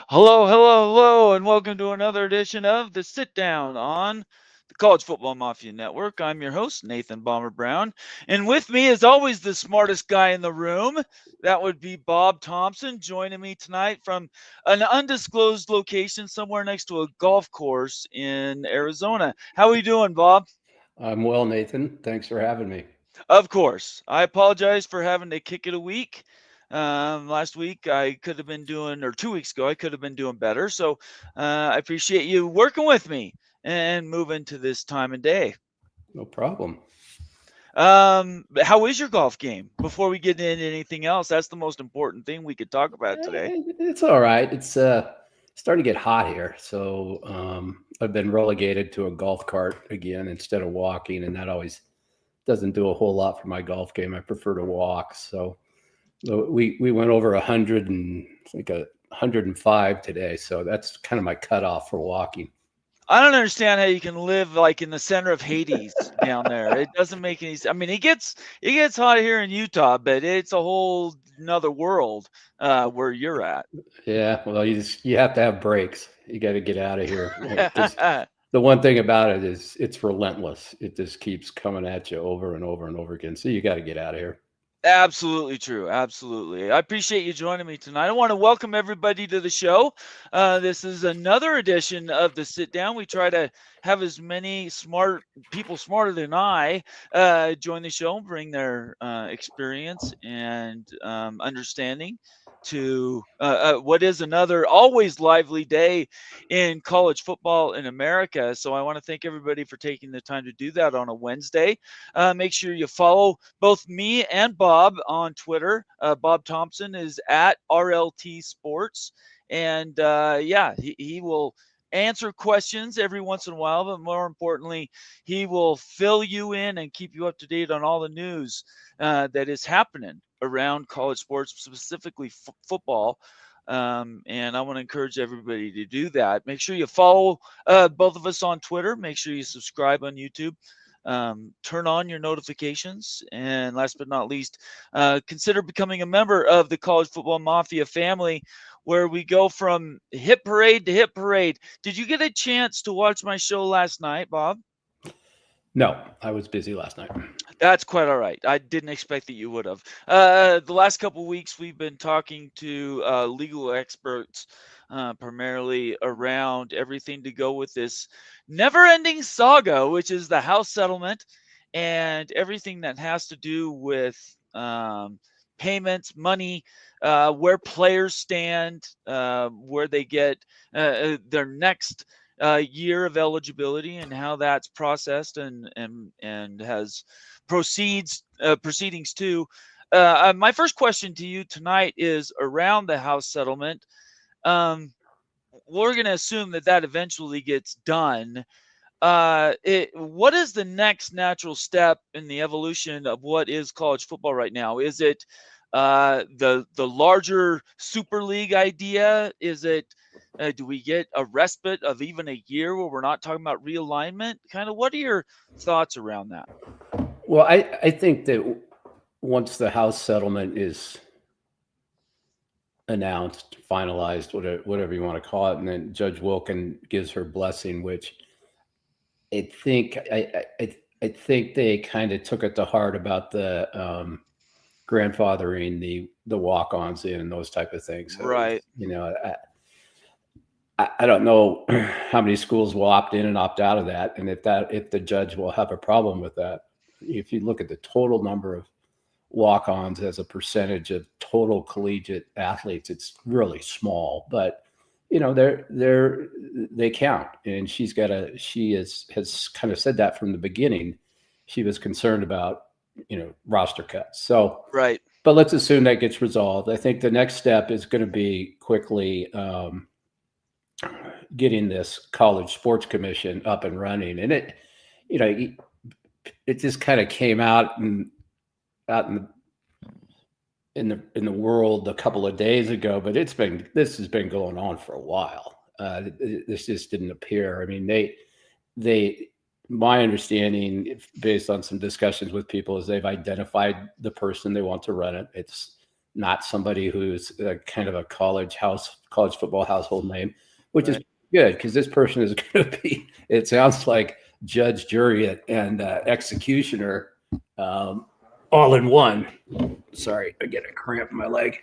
Hello, hello, hello, and welcome to another edition of The Sit Down on the College Football Mafia Network. I'm your host, Nathan Bomber Brown, and with me, as always, the smartest guy in the room. That would be Bob Thompson, joining me tonight from an undisclosed location somewhere next to a golf course in Arizona. How are you doing, Bob? I'm well, Nathan. Thanks for having me. Of course. I apologize for having to kick it a week. Last week I could have been doing, or 2 weeks ago, I could have been doing better. So I appreciate you working with me and moving to this time of day. No problem. How is your golf game? Before we get into anything else, that's the most important thing we could talk about today. It's all right. It's starting to get hot here, so I've been relegated to a golf cart again instead of walking, and that always doesn't do a whole lot for my golf game. I prefer to walk. So we went over 100 and I think 105 today, so that's kind of my cutoff for walking. I don't understand how you can live like in the center of Hades down there. It doesn't make any sense. I mean, it gets hot here in Utah, but it's a whole another world where you're at. Yeah, well, you have to have breaks. You got to get out of here. The one thing about it is it's relentless. It just keeps coming at you over and over and over again. So you got to get out of here. Absolutely true. Absolutely. I appreciate you joining me tonight. I want to welcome everybody to the show. This is another edition of the Sit Down. We try to have as many smart people, smarter than I, join the show, bring their experience and understanding to what is another always lively day in college football in America. So I want to thank everybody for taking the time to do that on a Wednesday. Make sure you follow both me and Bob on Twitter. Bob Thompson is at RLT Sports. And he will answer questions every once in a while, but more importantly, he will fill you in and keep you up to date on all the news that is happening around college sports, specifically football. And I want to encourage everybody to do that. Make sure you follow both of us on Twitter. Make sure you subscribe on YouTube. Turn on your notifications, and last but not least, consider becoming a member of the College Football Mafia family, where we go from hit parade to hit parade. Did you get a chance to watch my show last night, Bob? No, I was busy last night. That's quite all right. I didn't expect that you would have. The last couple of weeks, we've been talking to legal experts, primarily around everything to go with this never-ending saga, which is the house settlement and everything that has to do with payments, money, where players stand, where they get their next year of eligibility, and how that's processed and has proceedings too. My first question to you tonight is around the house settlement. We're going to assume that eventually gets done. What is the next natural step in the evolution of what is college football right now? Is it the larger super league idea? Is it do we get a respite of even a year where we're not talking about realignment? Kind of, what are your thoughts around that? Well, I think that once the house settlement is announced, finalized, whatever you want to call it, and then Judge Wilkin gives her blessing, which I think they kind of took it to heart about the grandfathering the walk-ons in and those type of things. So, right. I don't know how many schools will opt in and opt out of that, and if the judge will have a problem with that. If you look at the total number of walk-ons as a percentage of total collegiate athletes. It's really small, but they count. And she has kind of said that from the beginning. She was concerned about roster cuts. So Right. but let's assume that gets resolved. I think the next step is going to be quickly getting this college sports commission up and running. And it just kind of came out in the world a couple of days ago, but this has been going on for a while. This just didn't appear. I mean, my understanding, based on some discussions with people, is they've identified the person they want to run it. It's not somebody who's kind of a college football household name, which is good, because this person is going to be, it sounds like, judge, jury, and executioner all in one. Sorry, I get a cramp in my leg.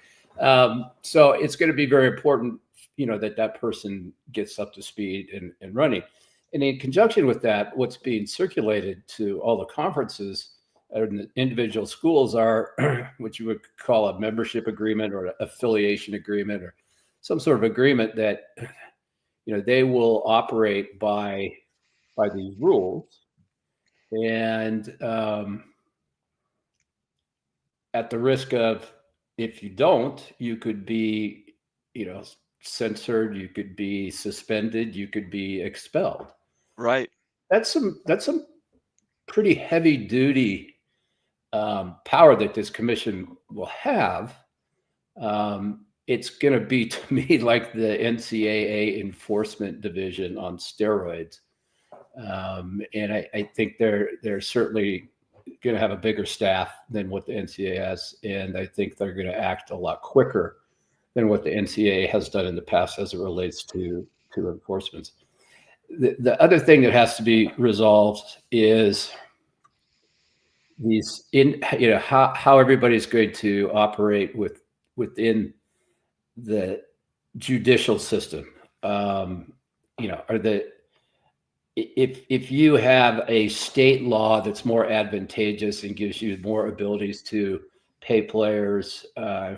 So it's going to be very important, that person gets up to speed and running. And in conjunction with that, what's being circulated to all the conferences and the individual schools are what you would call a membership agreement or an affiliation agreement, or some sort of agreement that they will operate by these rules. And at the risk of, if you don't, you could be censored, you could be suspended, you could be expelled. Right. That's some pretty heavy duty power that this commission will have. It's going to be, to me, like the NCAA enforcement division on steroids. And I think they're certainly going to have a bigger staff than what the NCAA has. And I think they're going to act a lot quicker than what the NCAA has done in the past as it relates to enforcement. The other thing that has to be resolved is how everybody's going to operate within the judicial system. If you have a state law that's more advantageous and gives you more abilities to pay players,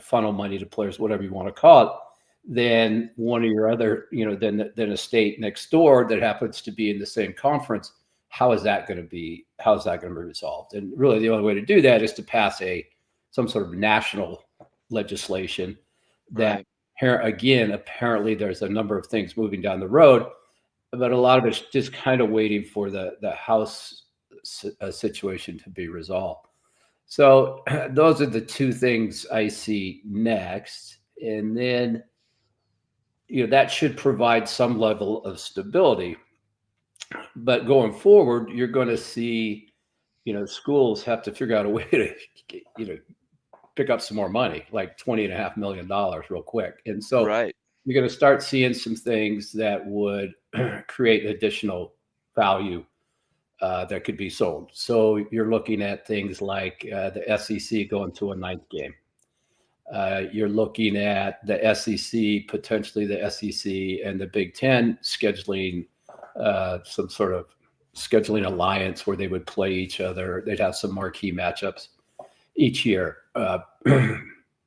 funnel money to players, whatever you want to call it, than one of your other, than a state next door that happens to be in the same conference, how is that going to be resolved? And really, the only way to do that is to pass some sort of national legislation that, again, apparently there's a number of things moving down the road, but a lot of it's just kind of waiting for the House situation to be resolved. So those are the two things I see next. And then, that should provide some level of stability. But going forward, you're going to see, schools have to figure out a way to, pick up some more money, like $20.5 million real quick. And so you're going to start seeing some things that would create additional value that could be sold. So you're looking at things like the SEC going to a 9th game. You're looking at the SEC, potentially the SEC and the Big Ten scheduling some sort of scheduling alliance where they would play each other. They'd have some marquee matchups each year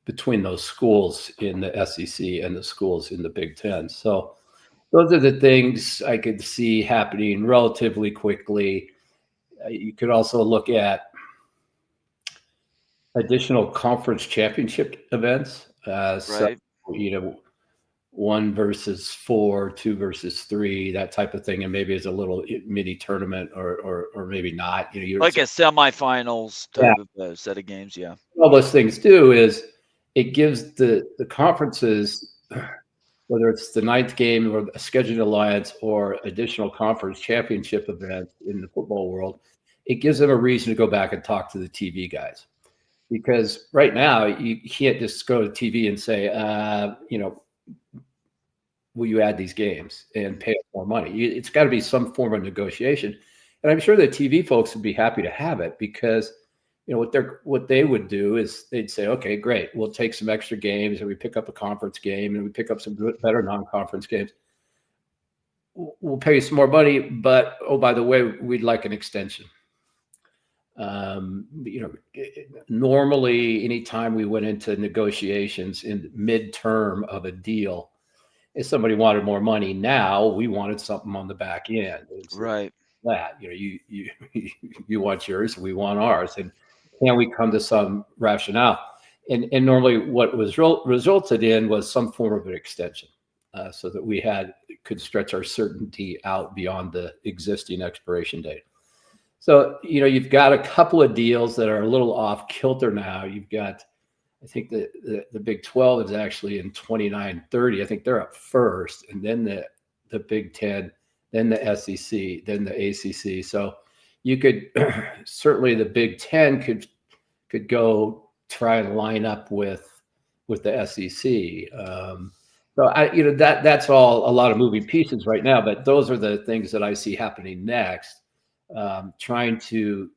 between those schools in the SEC and the schools in the Big Ten. So those are the things I could see happening relatively quickly. You could also look at additional conference championship events. So, 1 versus 4, 2 versus 3, that type of thing, and maybe it's a little mini tournament, or maybe not. Like a semifinals type of set of games. Yeah. All those things do is it gives the conferences, whether it's the 9th game or a scheduled alliance or additional conference championship event in the football world, it gives them a reason to go back and talk to the TV guys. Because right now you can't just go to TV and say, will you add these games and pay us more money? It's got to be some form of negotiation. And I'm sure the TV folks would be happy to have it, because what they would do is they'd say, okay, great, we'll take some extra games and we pick up a conference game and we pick up some better non-conference games. We'll pay you some more money, but, oh, by the way, we'd like an extension. Normally, anytime we went into negotiations in midterm of a deal, if somebody wanted more money now, we wanted something on the back end. It's Right. that, you you want yours, we want ours, and can we come to some rationale? And normally, what was resulted in was some form of an extension, so that we could stretch our certainty out beyond the existing expiration date. So, you've got a couple of deals that are a little off kilter now. You've got, I think the Big 12 is actually in 29-30. I think they're up first, and then the Big 10, then the SEC, then the ACC. So you could certainly, the Big 10 could go try and line up with the SEC. So that's all a lot of moving pieces right now, but those are the things that I see happening next. Trying to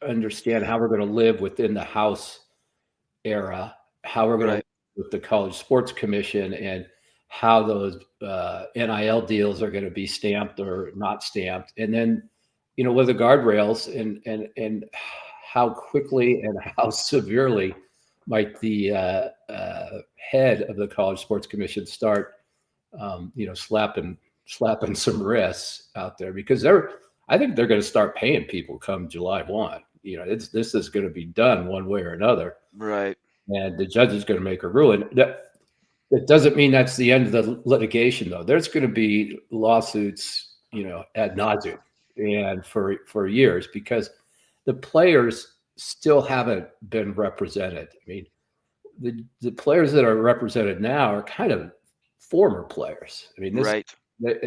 understand how we're going to live within the House era, how we're going to live with the College Sports Commission, and how those NIL deals are going to be stamped or not stamped, and then with the guardrails and how quickly and how severely might the head of the College Sports Commission start slapping some wrists out there, because I think they're going to start paying people come July 1. This is going to be done one way or another. Right. And the judge is going to make a ruling. That doesn't mean that's the end of the litigation, though. There's going to be lawsuits, ad nauseum and for years, because the players still haven't been represented. I mean, the players that are represented now are kind of former players. I mean,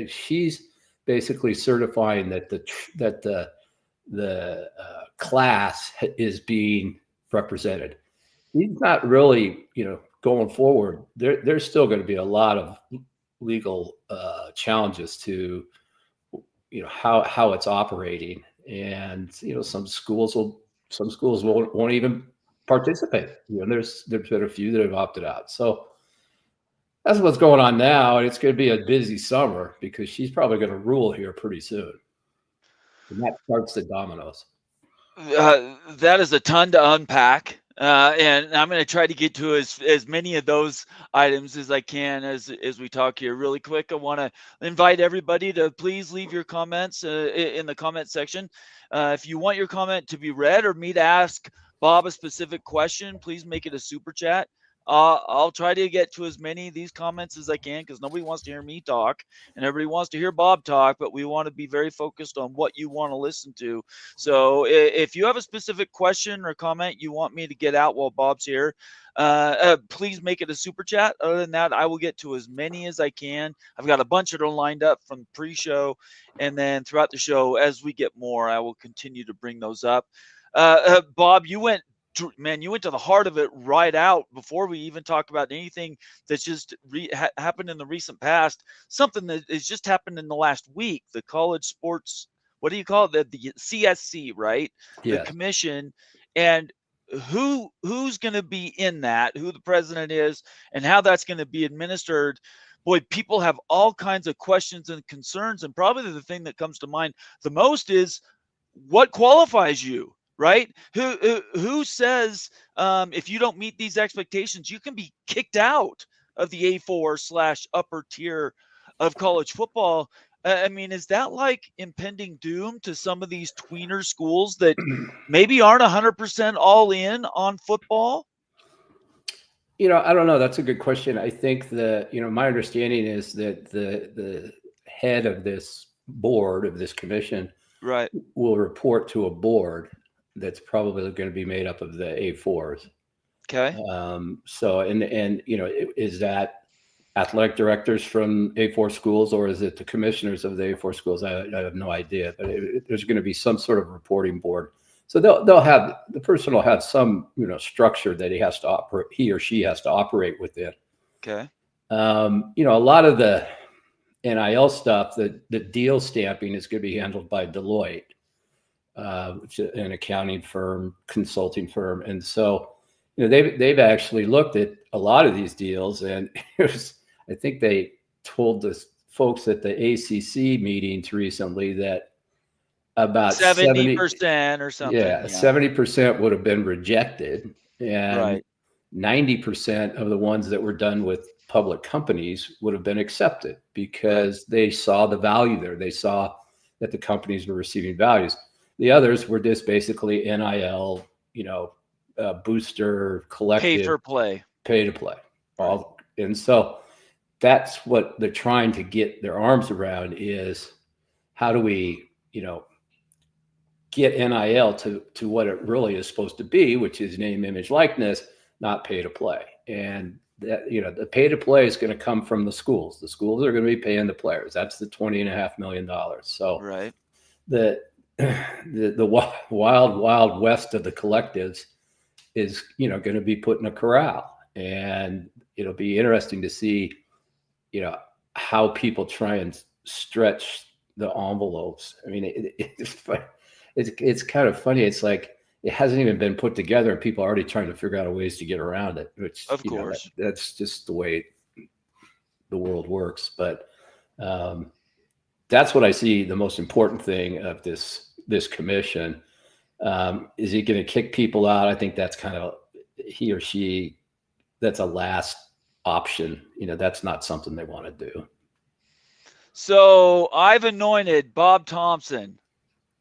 she's basically certifying that the class is being represented. He's not really, going forward. There's still going to be a lot of legal challenges to, how it's operating, and some schools won't even participate. There's been a few that have opted out. So that's what's going on now, and it's going to be a busy summer because she's probably going to rule here pretty soon, and that starts the dominoes. That is a ton to unpack, and I'm going to try to get to as many of those items as I can as we talk here. Really quick, I want to invite everybody to please leave your comments in the comment section. If you want your comment to be read or me to ask Bob a specific question, please make it a super chat. I'll try to get to as many of these comments as I can, because nobody wants to hear me talk and everybody wants to hear Bob talk, but we want to be very focused on what you want to listen to. So if you have a specific question or comment you want me to get out while Bob's here, please make it a super chat. Other than that, I will get to as many as I can. I've got a bunch that are lined up from pre-show, and then throughout the show, as we get more, I will continue to bring those up. Bob, you went to the heart of it right out before we even talk about anything that's just happened in the recent past. Something that has just happened in the last week, the college sports, what do you call it? The CSC, right? Yeah. The commission, and who's going to be in that, who the president is, and how that's going to be administered. Boy, people have all kinds of questions and concerns, and probably the thing that comes to mind the most is what qualifies you, right? Who says if you don't meet these expectations, you can be kicked out of the A4/ upper tier of college football? I mean, is that like impending doom to some of these tweener schools that maybe aren't 100% all in on football? I don't know. That's a good question. I think my understanding is that the head of this board, of this commission, right, will report to a board that's probably going to be made up of the A4s. Okay. So, is that athletic directors from A4 schools, or is it the commissioners of the A4 schools? I have no idea, but there's going to be some sort of reporting board. So the person will have some, structure that he or she has to operate within. Okay. A lot of the NIL stuff, the deal stamping is going to be handled by Deloitte, which is an accounting firm, consulting firm. And so, they've actually looked at a lot of these deals, and I think they told the folks at the ACC meetings recently that about 70% or something. Yeah, 70% would have been rejected, and Right. 90% of the ones that were done with public companies would have been accepted Right. because they saw the value there. They saw that the companies were receiving values. The others were just basically NIL, booster, Pay collective, for play. pay to play. Right. And so that's what they're trying to get their arms around is how do we, get NIL to what it really is supposed to be, which is name, image, likeness, not pay to play. And that, the pay to play is going to come from the schools. The schools are going to be paying the players. That's the $20.5 million. So Right. the wild west of the collectives is, going to be put in a corral, and it'll be interesting to see, how people try and stretch the envelopes. I mean, it's kind of funny. It's like it hasn't even been put together, and people are already trying to figure out ways to get around it. Which, Of course, that's just the way the world works. But that's what I see the most important thing of this commission. Is he going to kick people out? I think that's kind of he or she. That's a last option. That's not something they want to do. So I've anointed Bob Thompson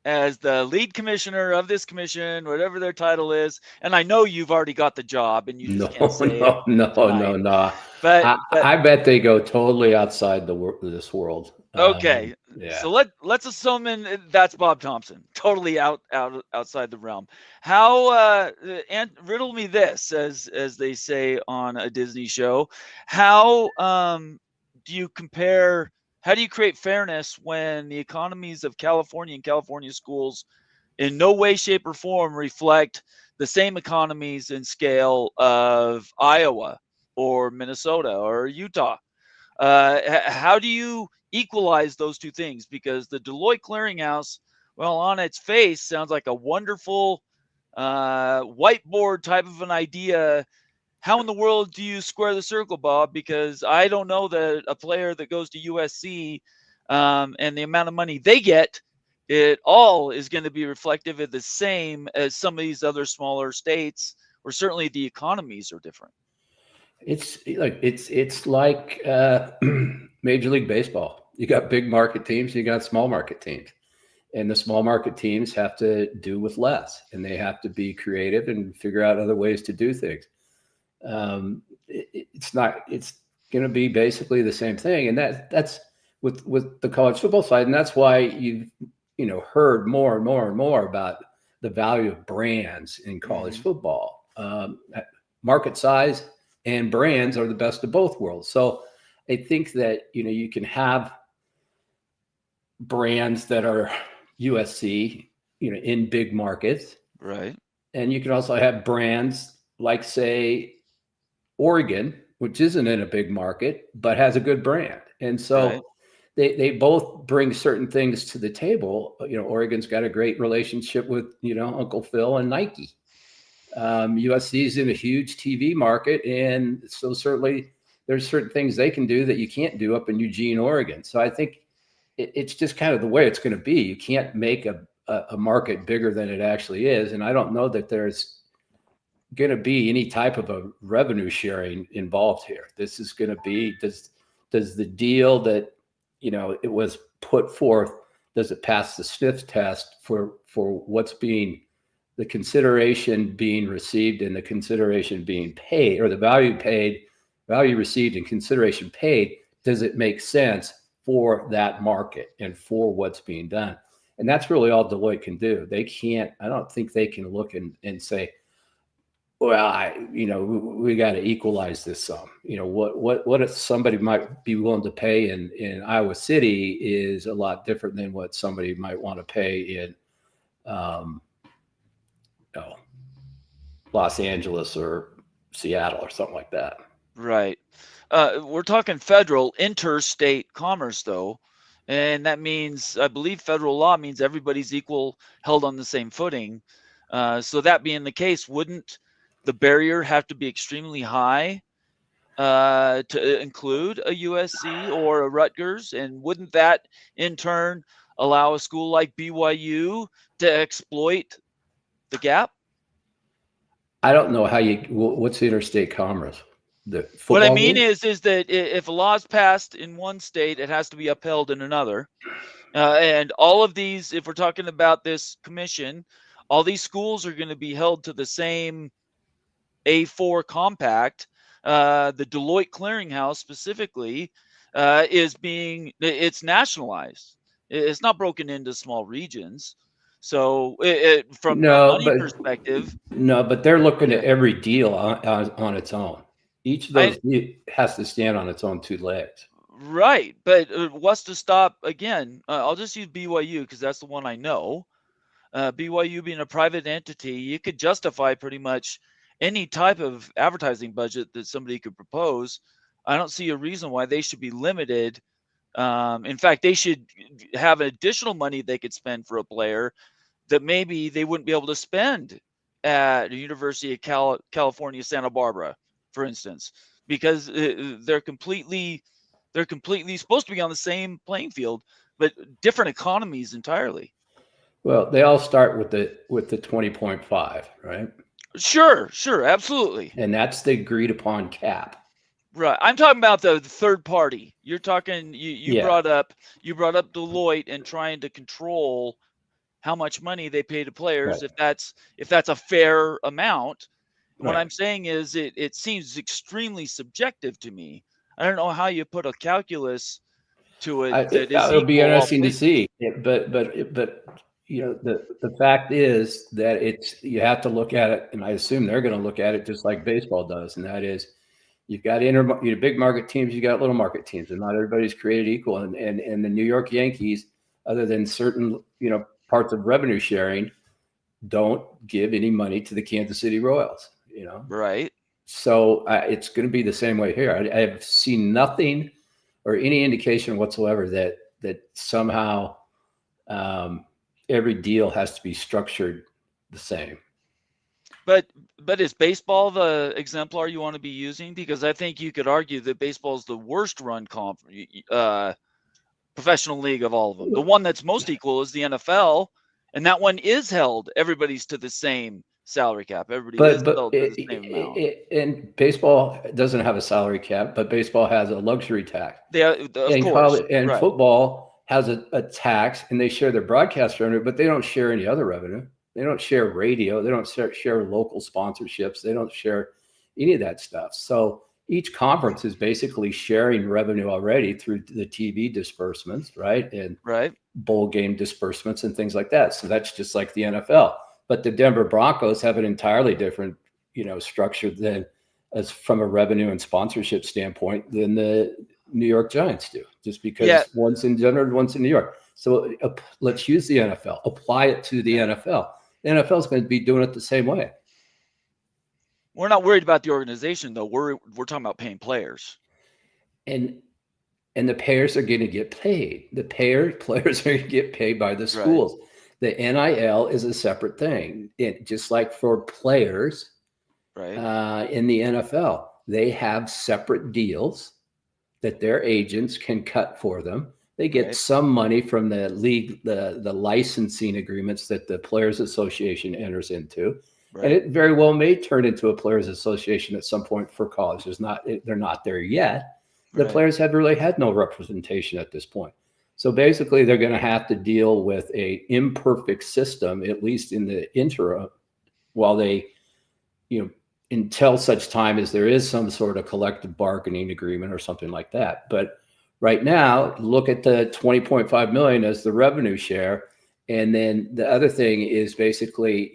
as the lead commissioner of this commission, whatever their title is. And I know you've already got the job, and you just can't say it tonight. No. But I bet they go totally outside this world. Okay. Yeah. So let's assume that's Bob Thompson, totally outside the realm. How and riddle me this, as they say on a Disney show. How do you compare? How do you create fairness when the economies of California and California schools in no way, shape, or form reflect the same economies and scale of Iowa or Minnesota or Utah? How do you equalize those two things? Because the Deloitte Clearinghouse, well, on its face, sounds like a wonderful whiteboard type of an idea. How in the world do you square the circle, Bob? Because I don't know that a player that goes to USC and the amount of money they get, it all is going to be reflective of the same as some of these other smaller states, or certainly the economies are different. It's like Major League Baseball. You got big market teams, you got small market teams, and the small market teams have to do with less, and they have to be creative and figure out other ways to do things. It's going to be basically the same thing, and that's with the college football side, and that's why you've heard more and more and more about the value of brands in college football. Market size and brands are the best of both worlds. So I think that, you can have brands that are USC, in big markets. Right. And you can also have brands like, say, Oregon, which isn't in a big market, but has a good brand. And so Right. they both bring certain things to the table. Oregon's got a great relationship with, Uncle Phil and Nike. USC is in a huge TV market, and so certainly there's certain things they can do that you can't do up in Eugene, Oregon. So I think it's just kind of the way it's going to be. You can't make a market bigger than it actually is, and I don't know that there's going to be any type of a revenue sharing involved here. This is going to be does the deal that it was put forth, does it pass the sniff test for what's being the consideration being received and the consideration being paid, or the value received and consideration paid? Does it make sense for that market and for what's being done? And that's really all Deloitte can do. I don't think they can look and say, well, we got to equalize this some. What if somebody might be willing to pay in Iowa City is a lot different than what somebody might want to pay in Los Angeles or Seattle or something like that. Right. We're talking federal interstate commerce, though. And that means, I believe federal law means everybody's equal, held on the same footing. So that being the case, wouldn't the barrier have to be extremely high to include a USC or a Rutgers? And wouldn't that in turn allow a school like BYU to exploit the gap? I don't know what's interstate commerce? The What I football mean game? is that if a law is passed in one state, it has to be upheld in another. And all of these, if we're talking about this commission, all these schools are going to be held to the same A4 compact. The Deloitte Clearinghouse specifically it's nationalized. It's not broken into small regions. So from a No, money but perspective, no, but they're looking yeah, at every deal on its own. Each of I those has to stand on its own two legs. right. But what's to stop again? I'll just use BYU because that's the one I know. BYU being a private entity, you could justify pretty much any type of advertising budget that somebody could propose. I don't see a reason why they should be limited. In fact, they should have additional money they could spend for a player that maybe they wouldn't be able to spend at the University of California, Santa Barbara, for instance, because they're completely supposed to be on the same playing field, but different economies entirely. Well, they all start with the 20.5, right? Sure, absolutely. And that's the agreed upon cap. Right. I'm talking about the third party. You're talking you Yeah, brought up Deloitte and trying to control how much money they pay to players right, if that's a fair amount. What right. I'm saying is it seems extremely subjective to me. I don't know how you put a calculus to it that is It'll be equal all interesting to places. see. But the fact is that you have to look at it, and I assume they're going to look at it just like baseball does, and that is you've got big market teams, you got little market teams, and not everybody's created equal. And the New York Yankees, other than certain parts of revenue sharing, don't give any money to the Kansas City Royals. Right. So it's going to be the same way here. I have seen nothing or any indication whatsoever that somehow every deal has to be structured the same. But is baseball the exemplar you want to be using? Because I think you could argue that baseball is the worst run professional league of all of them. The one that's most equal is the NFL, and that one is held. Everybody's to the same salary cap. Everybody is held to the same amount. And baseball doesn't have a salary cap, but baseball has a luxury tax. Of course, and right. football has a tax, and they share their broadcast revenue, but they don't share any other revenue. They don't share radio. They don't share local sponsorships. They don't share any of that stuff. So each conference is basically sharing revenue already through the TV disbursements, right? And Right. bowl game disbursements and things like that. So that's just like the NFL. But the Denver Broncos have an entirely different, structure than as from a revenue and sponsorship standpoint than the New York Giants do, just because one's in Denver, one's in New York. So let's use the NFL, apply it to the NFL. The NFL is going to be doing it the same way. We're not worried about the organization, though. We're talking about paying players. And the players are going to get paid. The players are going to get paid by the schools. Right. The NIL is a separate thing. Just like for players right. In the NFL, they have separate deals that their agents can cut for them. They get some money from the league, the licensing agreements that the Players Association enters into. Right. And it very well may turn into a Players Association at some point for college. They're not there yet. The players have really had no representation at this point. So basically, they're going to have to deal with a imperfect system, at least in the interim, while they, until such time as there is some sort of collective bargaining agreement or something like that. But right now, look at the $20.5 million as the revenue share. And then the other thing is basically,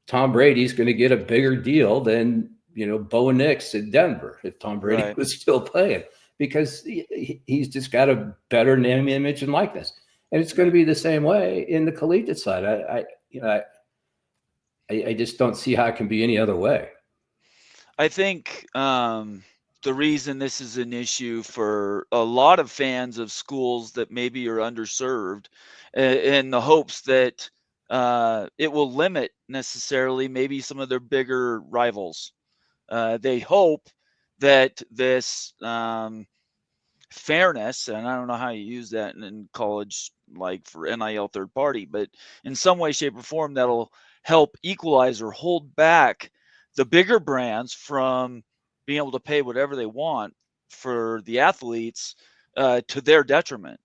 Tom Brady's going to get a bigger deal than, Bo Nix in Denver if Tom Brady was still playing, because he's just got a better name, image, and likeness. And it's going to be the same way in the collegiate side. I just don't see how it can be any other way. I think the reason this is an issue for a lot of fans of schools that maybe are underserved, in the hopes that it will limit necessarily maybe some of their bigger rivals. They hope that this fairness, and I don't know how you use that in college, like for NIL third party, but in some way, shape, or form, that'll help equalize or hold back the bigger brands from being able to pay whatever they want for the athletes to their detriment.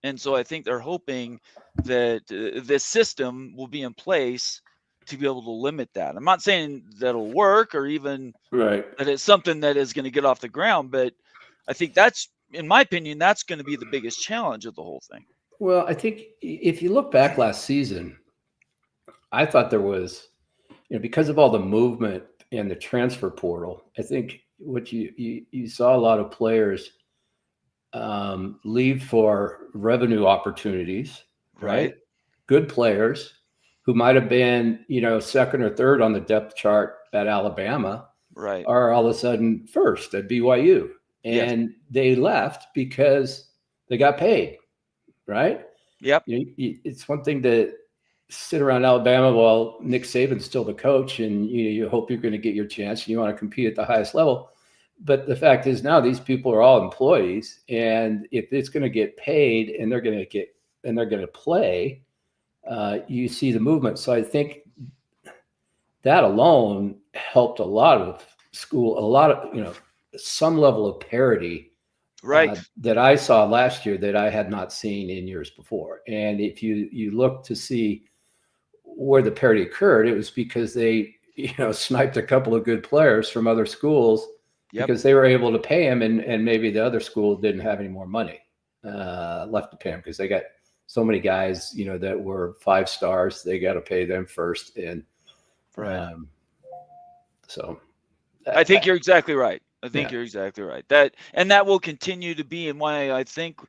And so I think they're hoping that this system will be in place to be able to limit that. I'm not saying that'll work or even Right. that it's something that is going to get off the ground, but I think that's, in my opinion, that's going to be the biggest challenge of the whole thing. Well, I think if you look back last season, I thought there was, because of all the movement and the transfer portal, I think what you saw a lot of players leave for revenue opportunities, right? Good players who might have been, second or third on the depth chart at Alabama, are all of a sudden first at BYU. And they left because they got paid, right? Yep. It's one thing to sit around Alabama while Nick Saban's still the coach, and you hope you're going to get your chance and you want to compete at the highest level. But the fact is now these people are all employees, and if it's going to get paid and they're going to play, you see the movement. So I think that alone helped a lot of some level of parity, that I saw last year that I had not seen in years before. And if you look to see where the parity occurred, it was because they sniped a couple of good players from other schools. Because they were able to pay him, and maybe the other school didn't have any more money left to pay him because they got so many guys, that were 5 stars. They got to pay them first, and so I think you're exactly right. You're exactly right. That will continue to be, and why I think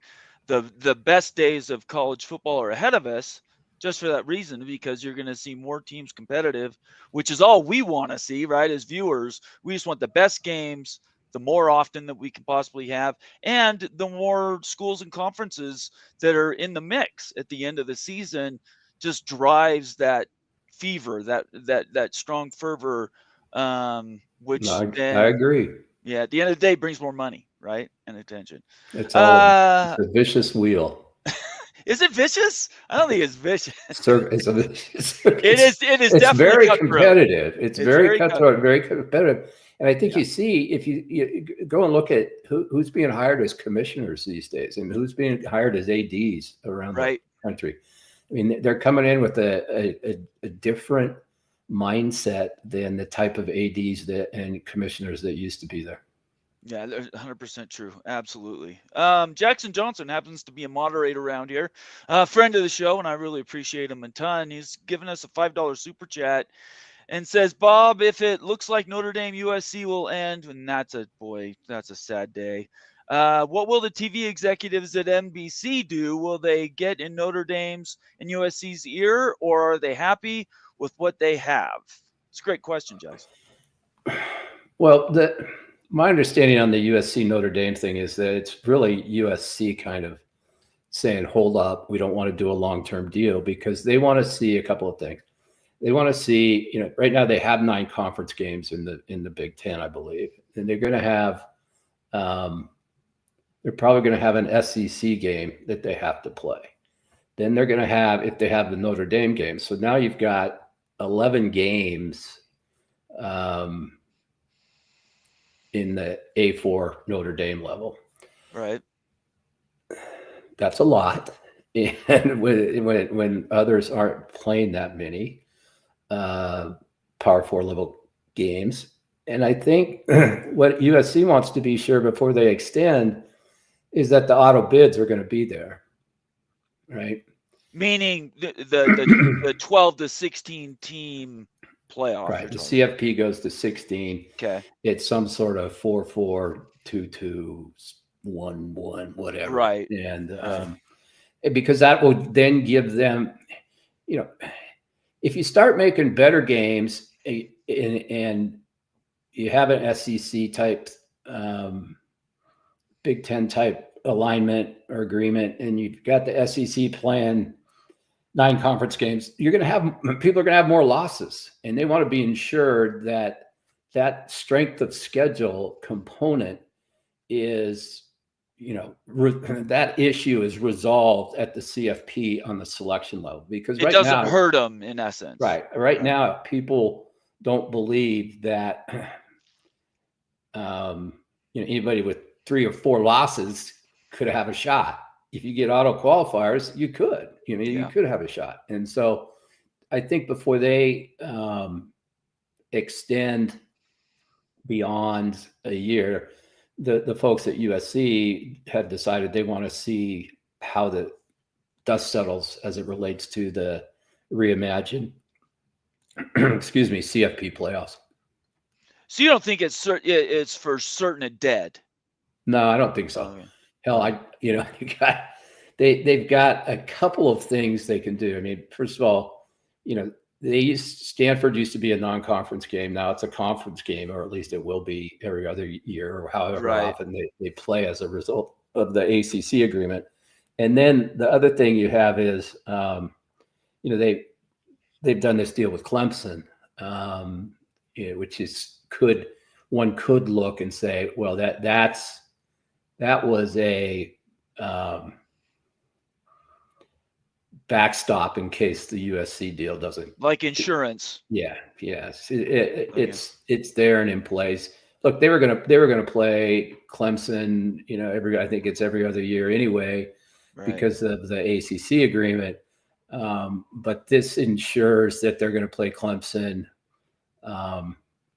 the best days of college football are ahead of us. Just for that reason, because you're going to see more teams competitive, which is all we want to see, right? As viewers, we just want the best games, the more often that we can possibly have, and the more schools and conferences that are in the mix at the end of the season just drives that fever, that strong fervor, which I agree. Yeah, at the end of the day, brings more money, right, and attention. It's a vicious wheel. Is it vicious? I don't think it's vicious. It is definitely very cutthroat. Competitive. It's very cutthroat, very competitive. And I think you see, if you go and look at who's being hired as commissioners these days and who's being hired as ADs around the country. I mean, they're coming in with a different mindset than the type of ADs and commissioners that used to be there. Yeah, 100% true. Absolutely. Jackson Johnson happens to be a moderator around here, a friend of the show, and I really appreciate him a ton. He's given us a $5 super chat and says, Bob, if it looks like Notre Dame USC will end, and that's a sad day. What will the TV executives at NBC do? Will they get in Notre Dame's and USC's ear, or are they happy with what they have? It's a great question, Jackson. Well, my understanding on the USC Notre Dame thing is that it's really USC kind of saying, hold up, we don't want to do a long-term deal, because they want to see a couple of things. They want to see, right now they have 9 conference games in the Big Ten, I believe. And they're going to have, they're probably going to have an SEC game that they have to play. Then they're going to have, if they have the Notre Dame game. So now you've got 11 games, in the A4 Notre Dame level. Right. That's a lot. And when others aren't playing that many Power 4 level games. And I think what USC wants to be sure before they extend is that the auto bids are going to be there. Right. Meaning the 12 to 16 team playoff. Right. The CFP goes to 16. Okay. It's some sort of 4-4, 2-2, 1-1, whatever. Right. And because that will then give them, if you start making better games and you have an SEC type, Big Ten type alignment or agreement, and you've got the SEC playing 9 conference games, people are going to have more losses, and they want to be ensured that strength of schedule component is that issue is resolved at the CFP on the selection level, because it doesn't hurt them in essence. Right now, people don't believe that anybody with 3 or 4 losses could have a shot. If you get auto qualifiers, you could, you could have a shot. And so I think before they extend beyond a year, the folks at USC have decided they want to see how the dust settles as it relates to the reimagined, CFP playoffs. So you don't think it's for certain a dead? No, I don't think so. Okay. Hell, they've got a couple of things they can do. I mean, first of all, Stanford used to be a non-conference game. Now it's a conference game, or at least it will be every other year, or however often they play as a result of the ACC agreement. And then the other thing you have is, they've done this deal with Clemson, which is one could look and say, well, that was a backstop in case the USC deal doesn't, like insurance. Yes, it's there and in place. Look, they were gonna play Clemson, I think it's every other year anyway, because of the ACC agreement. But this ensures that they're going to play Clemson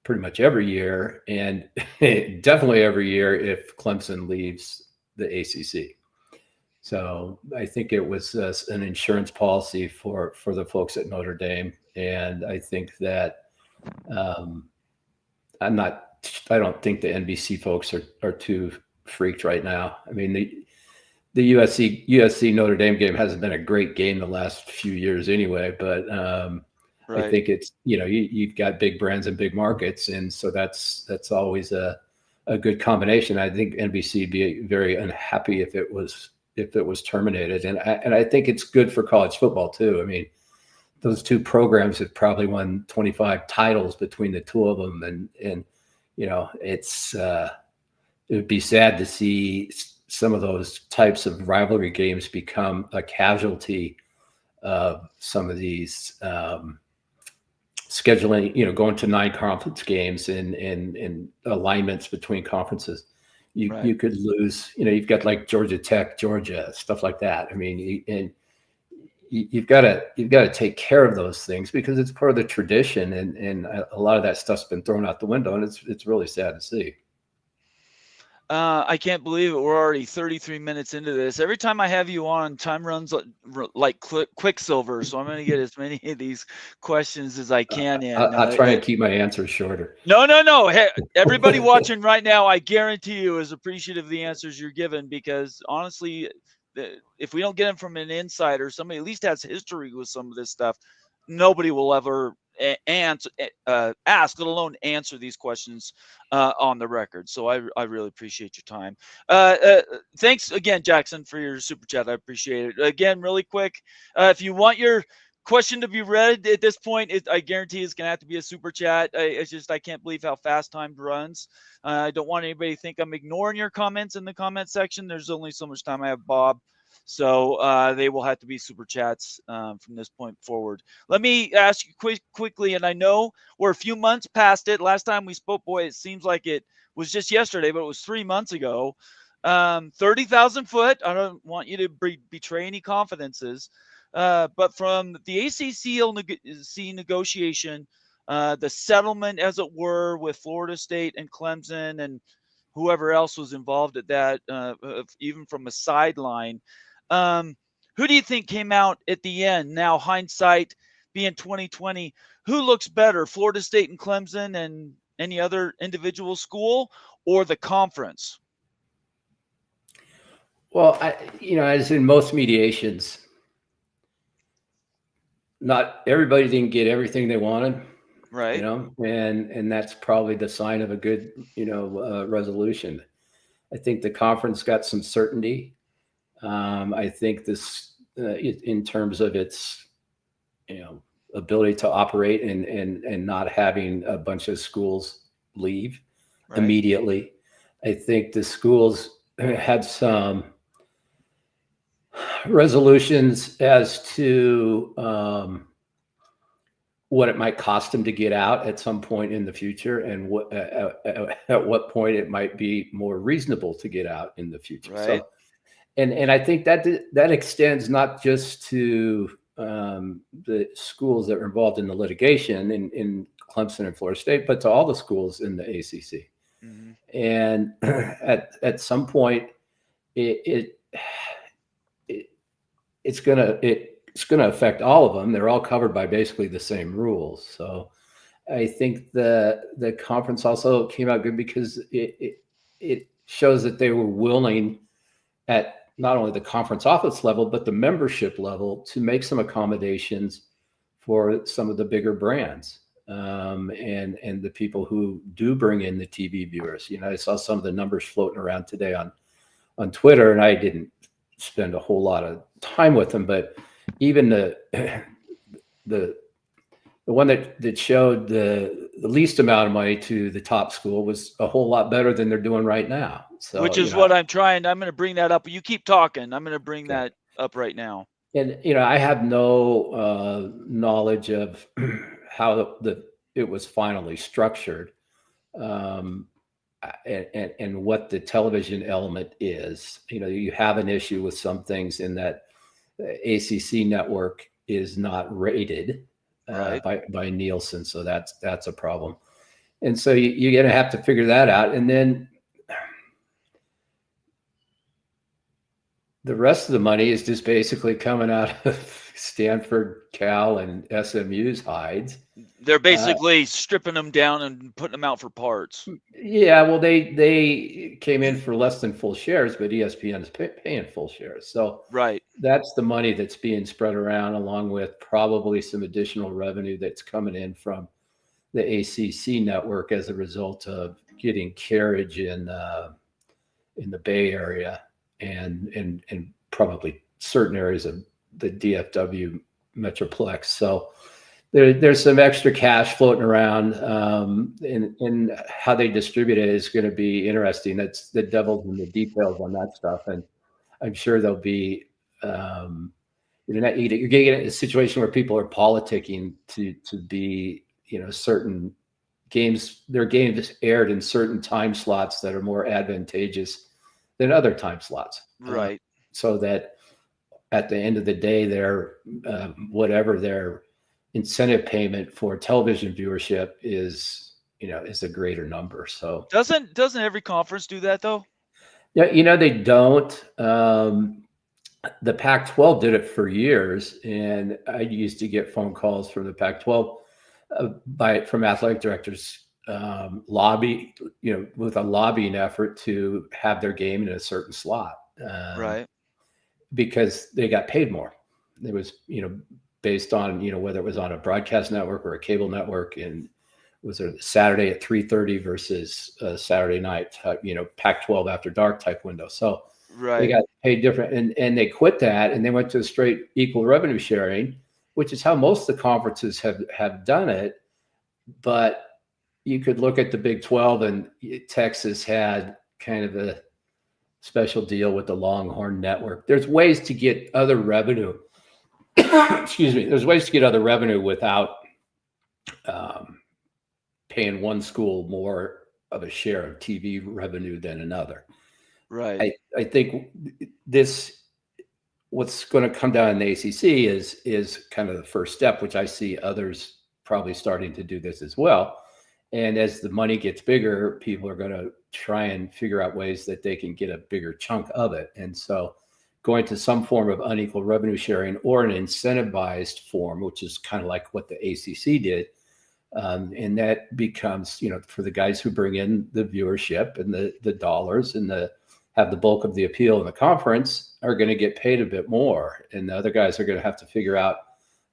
pretty much every year, and definitely every year if Clemson leaves the ACC. So I think it was an insurance policy for the folks at Notre Dame. And I think that I don't think the NBC folks are too freaked right now. I mean, the USC Notre Dame game hasn't been a great game the last few years anyway, but I think it's, you've got big brands and big markets. And so that's always a good combination. I think NBC would be very unhappy if it was terminated. And I think it's good for college football too. I mean, those two programs have probably won 25 titles between the two of them. And it's, it would be sad to see some of those types of rivalry games become a casualty of some of these scheduling, going to 9 conference games and alignments between conferences. You could lose, you've got like Georgia Tech, Georgia, stuff like that. I mean, you've got to take care of those things because it's part of the tradition, and a lot of that stuff's been thrown out the window, and it's really sad to see. I can't believe it. We're already 33 minutes into this. Every time I have you on, time runs like quicksilver. So I'm going to get as many of these questions as I can in. I'll try and keep my answers shorter. No. Hey, everybody watching right now, I guarantee you is appreciative of the answers you're given, because honestly, if we don't get them from an insider, somebody at least has history with some of this stuff, nobody will ever ask, let alone answer these questions on the record. So I really appreciate your time. Thanks again, Jackson, for your super chat. I appreciate it. Again, really quick, if you want your question to be read at this point, I guarantee it's going to have to be a super chat. I can't believe how fast time runs. I don't want anybody to think I'm ignoring your comments in the comment section. There's only so much time I have, Bob. So they will have to be super chats from this point forward. Let me ask you quickly, and I know we're a few months past it. Last time we spoke, boy, it seems like it was just yesterday, but it was 3 months ago. 30,000 foot. I don't want you to betray any confidences. But from the ACC negotiation, the settlement, as it were, with Florida State and Clemson and whoever else was involved at that, even from a sideline, who do you think came out at the end? Now, hindsight being 2020, who looks better, Florida State and Clemson and any other individual school, or the conference? Well, as in most mediations, not everybody didn't get everything they wanted, right? And that's probably the sign of a good, resolution. I think the conference got some certainty. I think this, in terms of its, ability to operate and not having a bunch of schools leave immediately. I think the schools had some resolutions as to what it might cost them to get out at some point in the future, and what at what point it might be more reasonable to get out in the future. Right. So, and I think that extends not just to the schools that are involved in the litigation in Clemson and Florida State, but to all the schools in the ACC. Mm-hmm. And at some point, it's gonna affect all of them. They're all covered by basically the same rules. So I think the conference also came out good because it shows that they were willing at not only the conference office level, but the membership level to make some accommodations for some of the bigger brands and the people who do bring in the TV viewers. You know, I saw some of the numbers floating around today on Twitter, and I didn't spend a whole lot of time with them, but even the one that showed the least amount of money to the top school was a whole lot better than they're doing right now. So, which is what I'm going to bring that up. You keep talking. I'm going to bring that up right now. And, you know, I have no knowledge of how it was finally structured and what the television element is. You know, you have an issue with some things in that the ACC network is not rated by Nielsen. So that's a problem. And so you're going to have to figure that out. And then the rest of the money is just basically coming out of Stanford, Cal, and SMU's hides. They're basically stripping them down and putting them out for parts. Yeah, well, they came in for less than full shares, but ESPN is paying full shares. So that's the money that's being spread around, along with probably some additional revenue that's coming in from the ACC network as a result of getting carriage in the Bay Area and probably certain areas of the DFW Metroplex. So there's some extra cash floating around, and how they distribute it is going to be interesting. That's the devil's in the details on that stuff, and I'm sure there'll be you're going to get a situation where people are politicking to be, you know, certain games. Their games aired in certain time slots that are more advantageous than other time slots, right? So that at the end of the day, their whatever their incentive payment for television viewership is, you know, is a greater number. So doesn't every conference do that though? Yeah, you know, they don't. The Pac-12 did it for years, and I used to get phone calls from the Pac-12 from athletic directors lobby, you know, with a lobbying effort to have their game in a certain slot, because they got paid more. It was, you know, based on, you know, whether it was on a broadcast network or a cable network, and was it Saturday at 3:30 versus Saturday night, you know, Pac-12 after dark type window. So they got paid different, and they quit that and they went to a straight equal revenue sharing, which is how most of the conferences have done it. But you could look at the Big 12, and Texas had kind of a special deal with the Longhorn Network. There's ways to get other revenue. Excuse me. There's ways to get other revenue without paying one school more of a share of TV revenue than another. Right. I think what's going to come down in the ACC is kind of the first step, which I see others probably starting to do this as well. And as the money gets bigger, people are going to try and figure out ways that they can get a bigger chunk of it. And so going to some form of unequal revenue sharing or an incentivized form, which is kind of like what the ACC did. And that becomes, you know, for the guys who bring in the viewership and the dollars and have the bulk of the appeal in the conference are going to get paid a bit more. And the other guys are going to have to figure out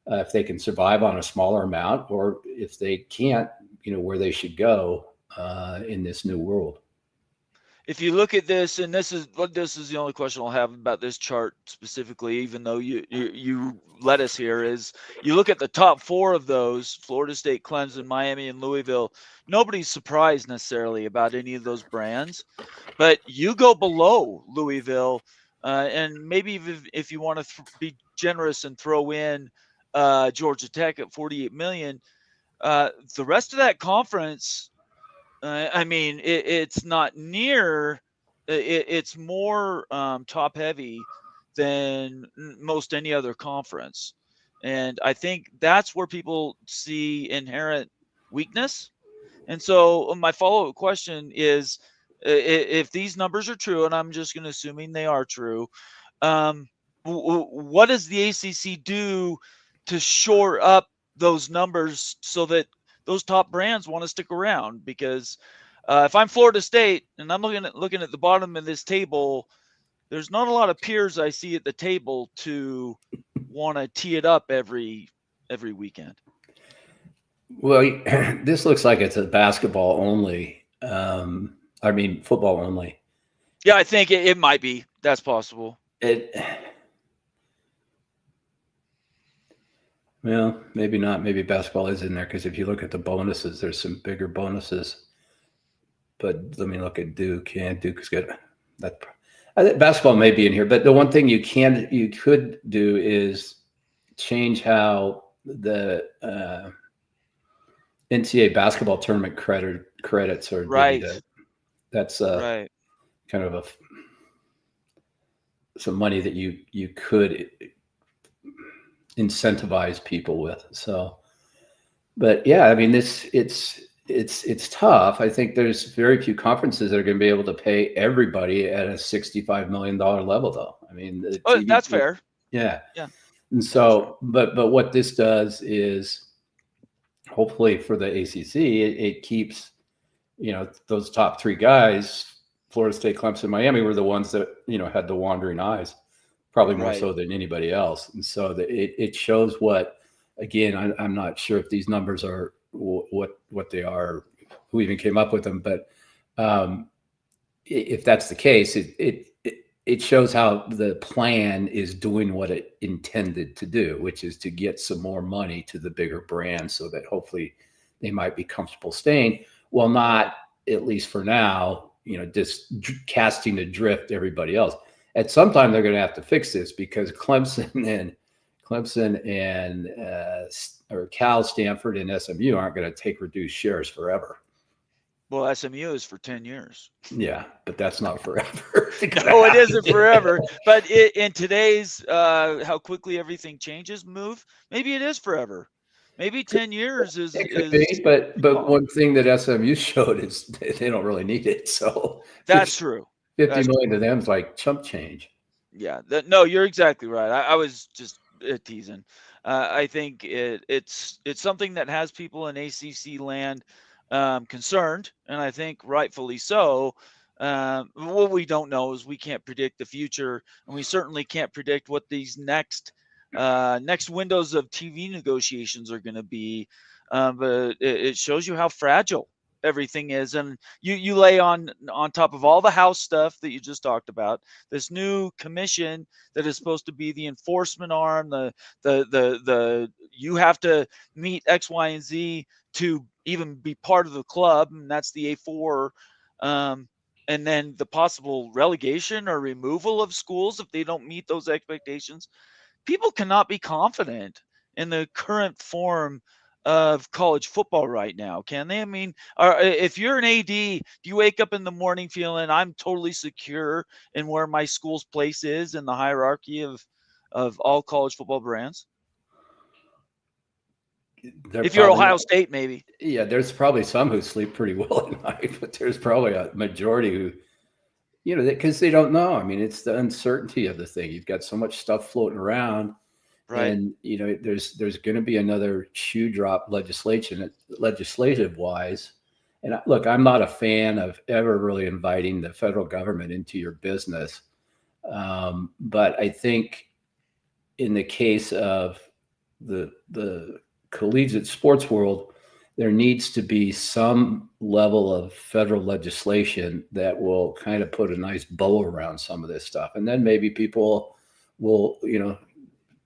if they can survive on a smaller amount, or if they can't, you know, where they should go in this new world. if you look at this, and this is the only question I'll have about this chart specifically, even though you led us here, is you look at the top 4 of those: Florida State, Clemson, Miami, and Louisville. Nobody's surprised necessarily about any of those brands, but you go below Louisville, and maybe if you want to be generous and throw in Georgia Tech at 48 million, the rest of that conference. I mean, it's not near. It's more top heavy than most any other conference, and I think that's where people see inherent weakness. And so my follow-up question is, if these numbers are true, and I'm just going to assuming they are true, what does the ACC do to shore up those numbers so that those top brands want to stick around? Because if I'm Florida State and I'm looking at the bottom of this table, there's not a lot of peers I see at the table to want to tee it up every weekend. Well, this looks like it's a basketball only. Football only. Yeah, I think it might be. That's possible. Well, maybe not. Maybe basketball is in there because if you look at the bonuses, there's some bigger bonuses. But let me look at Duke. Yeah, Duke is good. I think basketball may be in here. But the one thing you could do is change how the NCAA basketball tournament credits are right. divvied. That's right. kind of some money that you could incentivize people with. So, but yeah, I mean, it's tough. I think there's very few conferences that are going to be able to pay everybody at a $65 million level, though. I mean, that's fair. Yeah. Yeah. And so, but what this does is, hopefully for the ACC, it keeps, those top 3 guys, Florida State, Clemson, Miami, were the ones that, had the wandering eyes, probably more so than anybody else. And so it shows what, again, I'm not sure if these numbers are what they are, who even came up with them, but if that's the case, it shows how the plan is doing what it intended to do, which is to get some more money to the bigger brands so that hopefully they might be comfortable staying. Well, not at least for now, just casting adrift everybody else. At some time, they're going to have to fix this because Clemson and or Cal, Stanford, and SMU aren't going to take reduced shares forever. Well, SMU is for 10 years. Yeah, but that's not forever. No, it isn't forever. But in today's how quickly everything changes, maybe it is forever. Maybe 10 years is. It could be, but one thing that SMU showed is they don't really need it. So that's true. 50 million to them is like chump change. Yeah, no, you're exactly right. I was just teasing. I think it's something that has people in ACC land concerned, and I think rightfully so. What we don't know is we can't predict the future, and we certainly can't predict what these next windows of TV negotiations are going to be. But it shows you how fragile everything is, and you lay on top of all the House stuff that you just talked about, this new commission that is supposed to be the enforcement arm, the you have to meet X, Y, and Z to even be part of the club, and that's the A4, and then the possible relegation or removal of schools if they don't meet those expectations. People cannot be confident in the current form of college football right now, can they? I mean, if you're an AD, do you wake up in the morning feeling I'm totally secure in where my school's place is in the hierarchy of all college football brands? If you're Ohio State, maybe. Yeah, there's probably some who sleep pretty well at night, but there's probably a majority who, because they don't know. I mean, it's the uncertainty of the thing. You've got so much stuff floating around. Right. And, there's going to be another shoe drop legislative wise. And look, I'm not a fan of ever really inviting the federal government into your business. But I think in the case of the collegiate sports world, there needs to be some level of federal legislation that will kind of put a nice bow around some of this stuff. And then maybe people will,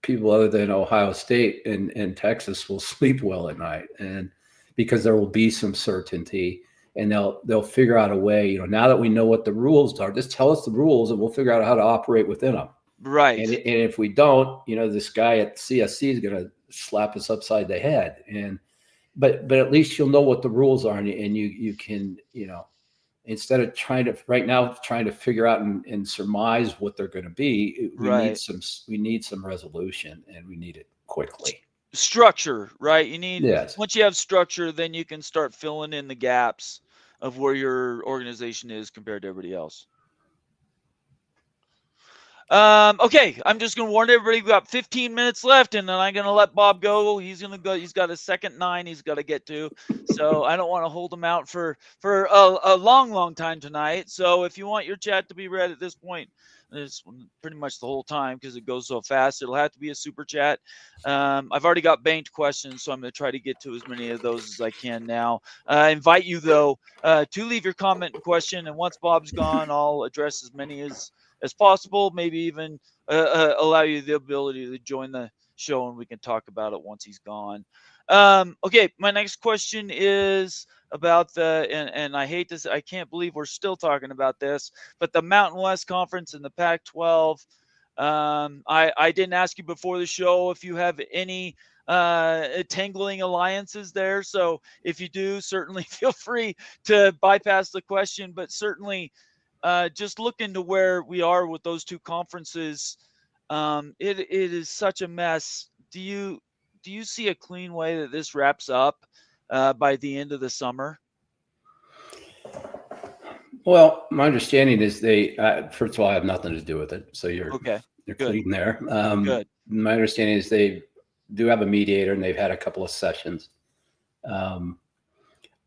people other than Ohio State and Texas will sleep well at night, and because there will be some certainty, and they'll figure out a way, now that we know what the rules are, just tell us the rules and we'll figure out how to operate within them. Right. And if we don't, this guy at CSC is going to slap us upside the head. But at least you'll know what the rules are, and you can, instead of trying to figure out and surmise what they're going to be, we need some resolution, and we need it quickly. Structure, right? You need, yes. Once you have structure, then you can start filling in the gaps of where your organization is compared to everybody else. Okay, I'm just going to warn everybody, we've got 15 minutes left, and then I'm going to let Bob go. He's going to go. He's got a second 9 he's got to get to. So I don't want to hold him out for a long time tonight. So if you want your chat to be read at this point, it's pretty much the whole time because it goes so fast. It'll have to be a super chat. I've already got banked questions, so I'm going to try to get to as many of those as I can now. I invite you, though, to leave your comment and question, and once Bob's gone, I'll address as many as possible, maybe even allow you the ability to join the show, and we can talk about it once he's gone. Okay, my next question is about and I hate this, I can't believe we're still talking about this, but the Mountain West Conference and the Pac-12. I didn't ask you before the show if you have any tangling alliances there. So if you do, certainly feel free to bypass the question, but certainly just look into where we are with those two conferences. It is such a mess. Do you see a clean way that this wraps up by the end of the summer? Well, my understanding is they, first of all, I have nothing to do with it. So you're clean there. Good. My understanding is they do have a mediator, and they've had a couple of sessions.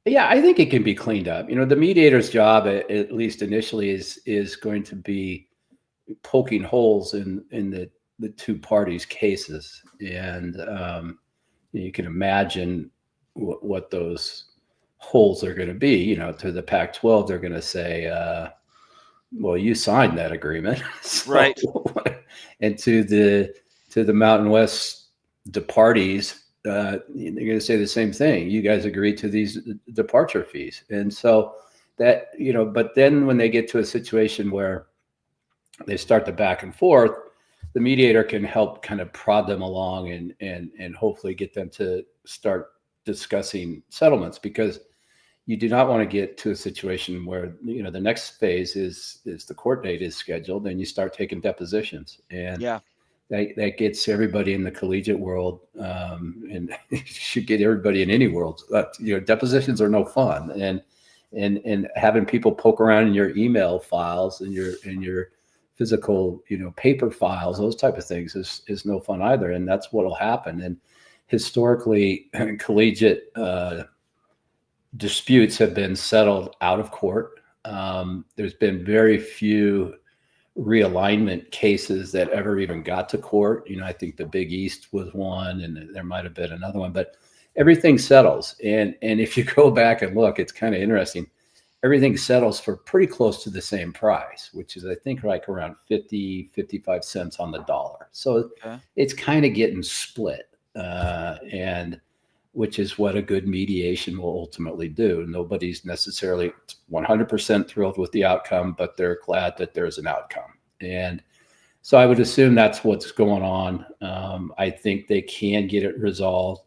Yeah, I think it can be cleaned up. The mediator's job, at least initially, is going to be poking holes in the two parties' cases, and you can imagine what those holes are going to be. To the Pac-12, they're going to say, "Well, you signed that agreement," so, right? And to the Mountain West, the parties, they're going to say the same thing. You guys agreed to these departure fees, and so that But then when they get to a situation where they start the back and forth, the mediator can help kind of prod them along and hopefully get them to start discussing settlements, because you do not want to get to a situation where the next phase is the court date is scheduled and you start taking depositions, and that gets everybody in the collegiate world, and should get everybody in any world. Depositions are no fun, and having people poke around in your email files and your physical, paper files, those type of things is no fun either. And that's what'll happen. And historically, collegiate disputes have been settled out of court. There's been very few realignment cases that ever even got to court. I think the Big East was one, and there might have been another one, but everything settles. And if you go back and look, it's kind of interesting. Everything settles for pretty close to the same price, which is, I think, like around 55 cents on the dollar. So it's kind of getting split, and which is what a good mediation will ultimately do. Nobody's necessarily 100% thrilled with the outcome, but they're glad that there's an outcome. And so I would assume that's what's going on. I think they can get it resolved.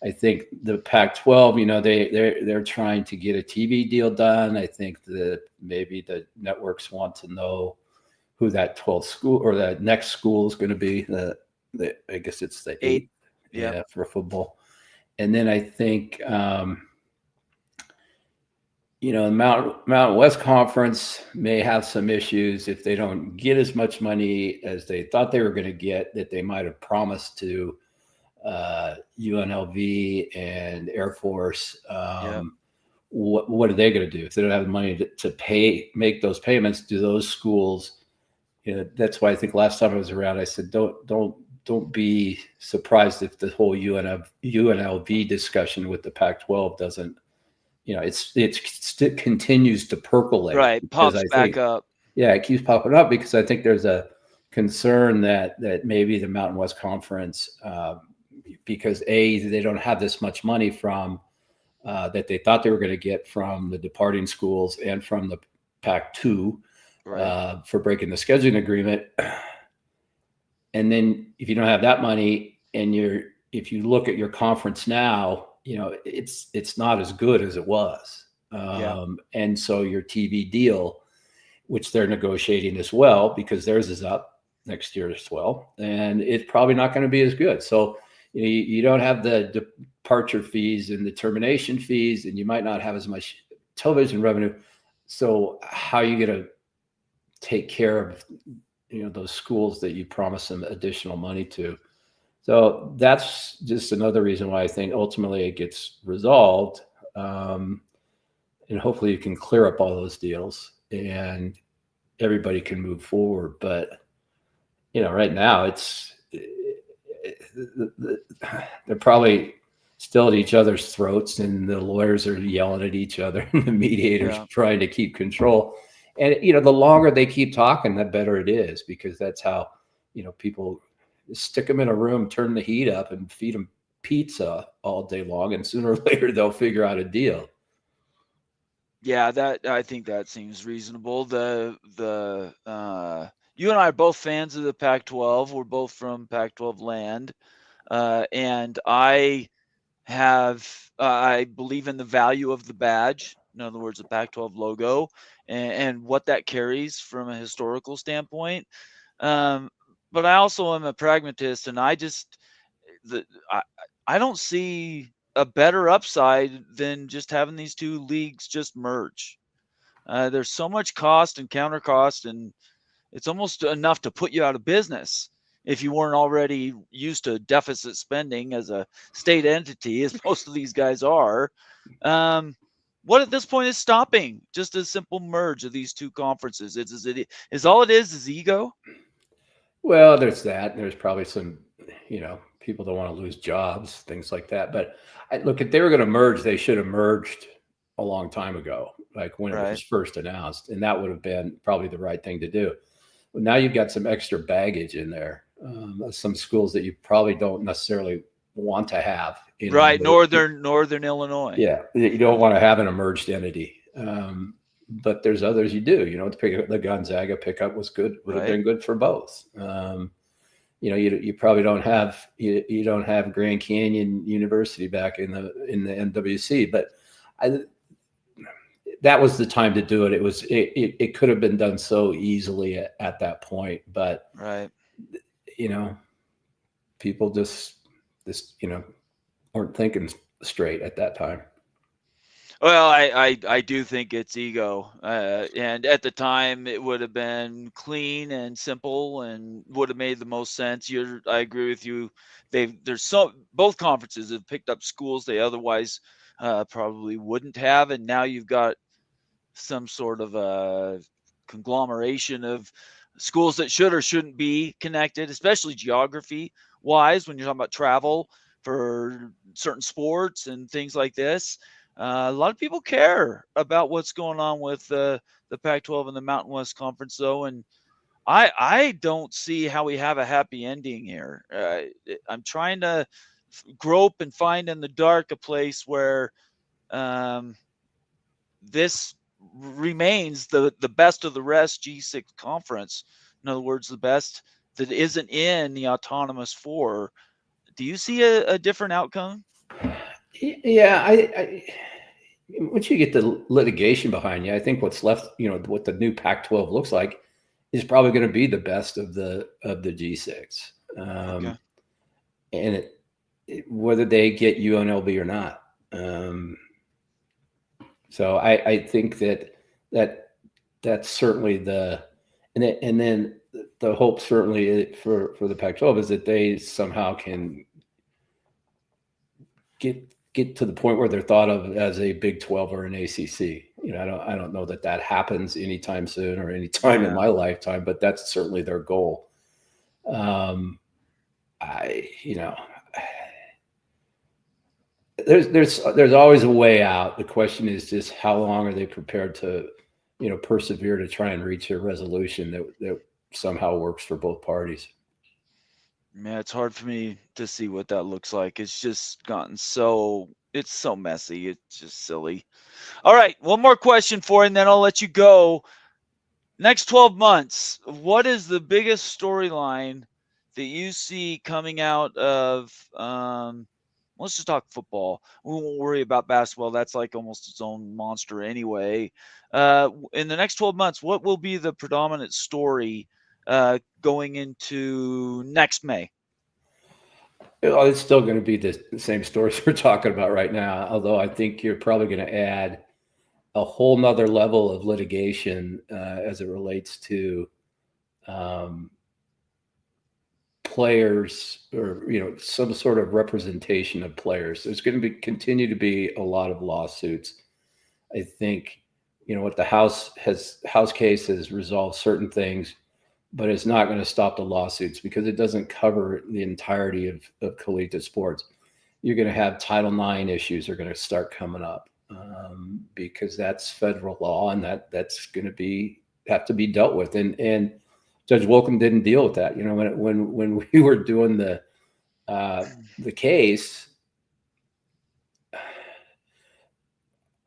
I think the Pac-12, they're trying to get a TV deal done. I think that maybe the networks want to know who that 12th school or that next school is going to be. I guess it's the 8th, for football. And then I think, Mountain West Conference may have some issues if they don't get as much money as they thought they were going to get, that they might have promised to UNLV and Air Force. What are they going to do if they don't have the money to make those payments? Do those schools? That's why I think last time I was around, I said don't don't be surprised if the whole UNLV discussion with the Pac-12 doesn't, it continues to percolate. Right. Because Pops I back think, up. yeah, it keeps popping up because I think there's a concern that maybe the Mountain West Conference, because they don't have this much money from that they thought they were going to get from the departing schools and from the Pac-2 Right. for breaking the scheduling agreement. And then if you don't have that money and if you look at your conference now, it's not as good as it was. Yeah. And so your TV deal, which they're negotiating as well, because theirs is up next year as well, and it's probably not going to be as good. So you don't have the departure fees and the termination fees, and you might not have as much television revenue. So how are you going to take care of those schools that you promise them additional money to? So that's just another reason why I think ultimately it gets resolved, and hopefully you can clear up all those deals and everybody can move forward. But right now they're probably still at each other's throats, and the lawyers are yelling at each other, and the mediators trying to keep control. And the longer they keep talking, the better it is, because that's how people stick them in a room, turn the heat up, and feed them pizza all day long, and sooner or later they'll figure out a deal. Yeah, I think that seems reasonable. You and I are both fans of the Pac-12. We're both from Pac-12 land, and I believe in the value of the badge. In other words, the Pac-12 logo and what that carries from a historical standpoint. But I also am a pragmatist, and I don't see a better upside than just having these two leagues just merge. There's so much cost and counter cost, and it's almost enough to put you out of business if you weren't already used to deficit spending as a state entity, as most of these guys are. What at this point is stopping just a simple merge of these two conferences? Is all it is ego? Well, there's that. There's probably some, people don't want to lose jobs, things like that. But look, if they were going to merge, they should have merged a long time ago, like when it was first announced, and that would have been probably the right thing to do. But now you've got some extra baggage in there, some schools that you probably don't necessarily want to have. Northern Illinois. Yeah, you don't want to have an emerged entity. But there's others you do. The Gonzaga pickup was good, would have been good for both. You probably don't have you don't have Grand Canyon University back in the NWC, but that was the time to do it. It could have been done so easily at that point, but people just weren't thinking straight at that time. Well, I do think it's ego, and at the time it would have been clean and simple and would have made the most sense. I agree with you. Both conferences have picked up schools they otherwise probably wouldn't have, and now you've got some sort of a conglomeration of schools that should or shouldn't be connected, especially geography wise when you're talking about travel for certain sports and things like this. A lot of people care about what's going on with the Pac-12 and the Mountain West Conference, though, and I don't see how we have a happy ending here. I'm trying to grope and find in the dark a place where this remains the best of the rest G6 conference. In other words, the best that isn't in the autonomous four. Do you see a different outcome? Yeah, I once you get the litigation behind you, I think what's left, what the new Pac-12 looks like, is probably going to be the best of the G6, and whether they get UNLV or not. So I think that's certainly and then the hope certainly for the Pac-12 is that they somehow can get to the point where they're thought of as a Big 12 or an ACC. I don't know that happens anytime soon or any time in my lifetime, but that's certainly their goal. there's always a way out. The question is just how long are they prepared to, persevere to try and reach a resolution that somehow works for both parties. Man, it's hard for me to see what that looks like. It's just gotten it's so messy. It's just silly. All right, one more question for you, and then I'll let you go. Next 12 months, what is the biggest storyline that you see coming out of, let's just talk football. We won't worry about basketball. That's like almost its own monster anyway. In the next 12 months, what will be the predominant story going into next May? Well, it's still going to be the same stories we're talking about right now, although I think you're probably going to add a whole nother level of litigation as it relates to players, or some sort of representation of players. There's going to continue to be a lot of lawsuits. I think what the house case has resolved certain things, but it's not going to stop the lawsuits because it doesn't cover the entirety of collegiate sports. You're going to have Title IX issues are going to start coming up because that's federal law, and that's going to have to be dealt with. And Judge Wilkham didn't deal with that. When we were doing the case,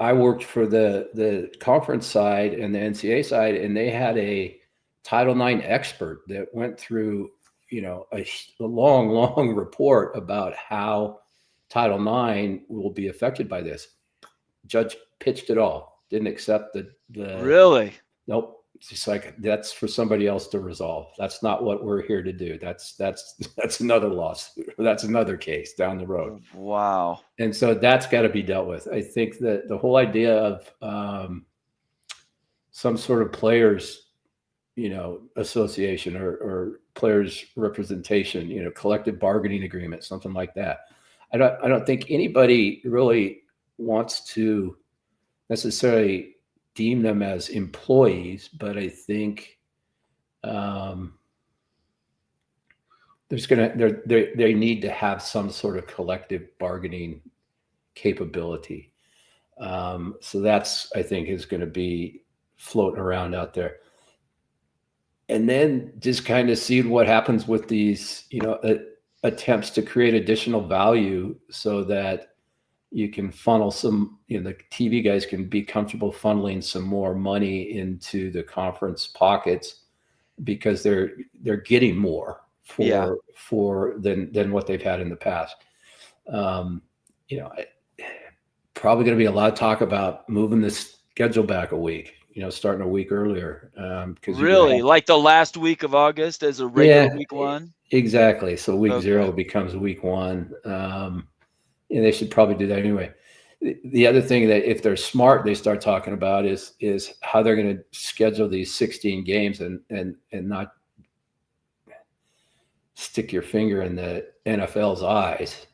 I worked for the conference side and the NCAA side, and they had a Title IX expert that went through, a long report about how Title IX will be affected by this. Judge pitched it all, didn't accept the Really? Nope. It's just like, that's for somebody else to resolve. That's not what we're here to do. That's another lawsuit. That's another case down the road. Wow. And so that's got to be dealt with. I think that the whole idea of some sort of players, association or players representation, collective bargaining agreement, something like that. I don't think anybody really wants to necessarily deem them as employees, but I think they need to have some sort of collective bargaining capability. So that's, I think, is going to be floating around out there. And then just kind of see what happens with these, attempts to create additional value so that you can funnel some, the TV guys can be comfortable funneling some more money into the conference pockets because they're getting more for than what they've had in the past. Probably going to be a lot of talk about moving the schedule back a week, starting a week earlier. Really? Like the last week of August as a regular week one? Exactly. So week 0 becomes week 1. And they should probably do that anyway. The other thing that if they're smart, they start talking about is how they're going to schedule these 16 games and not stick your finger in the NFL's eyes.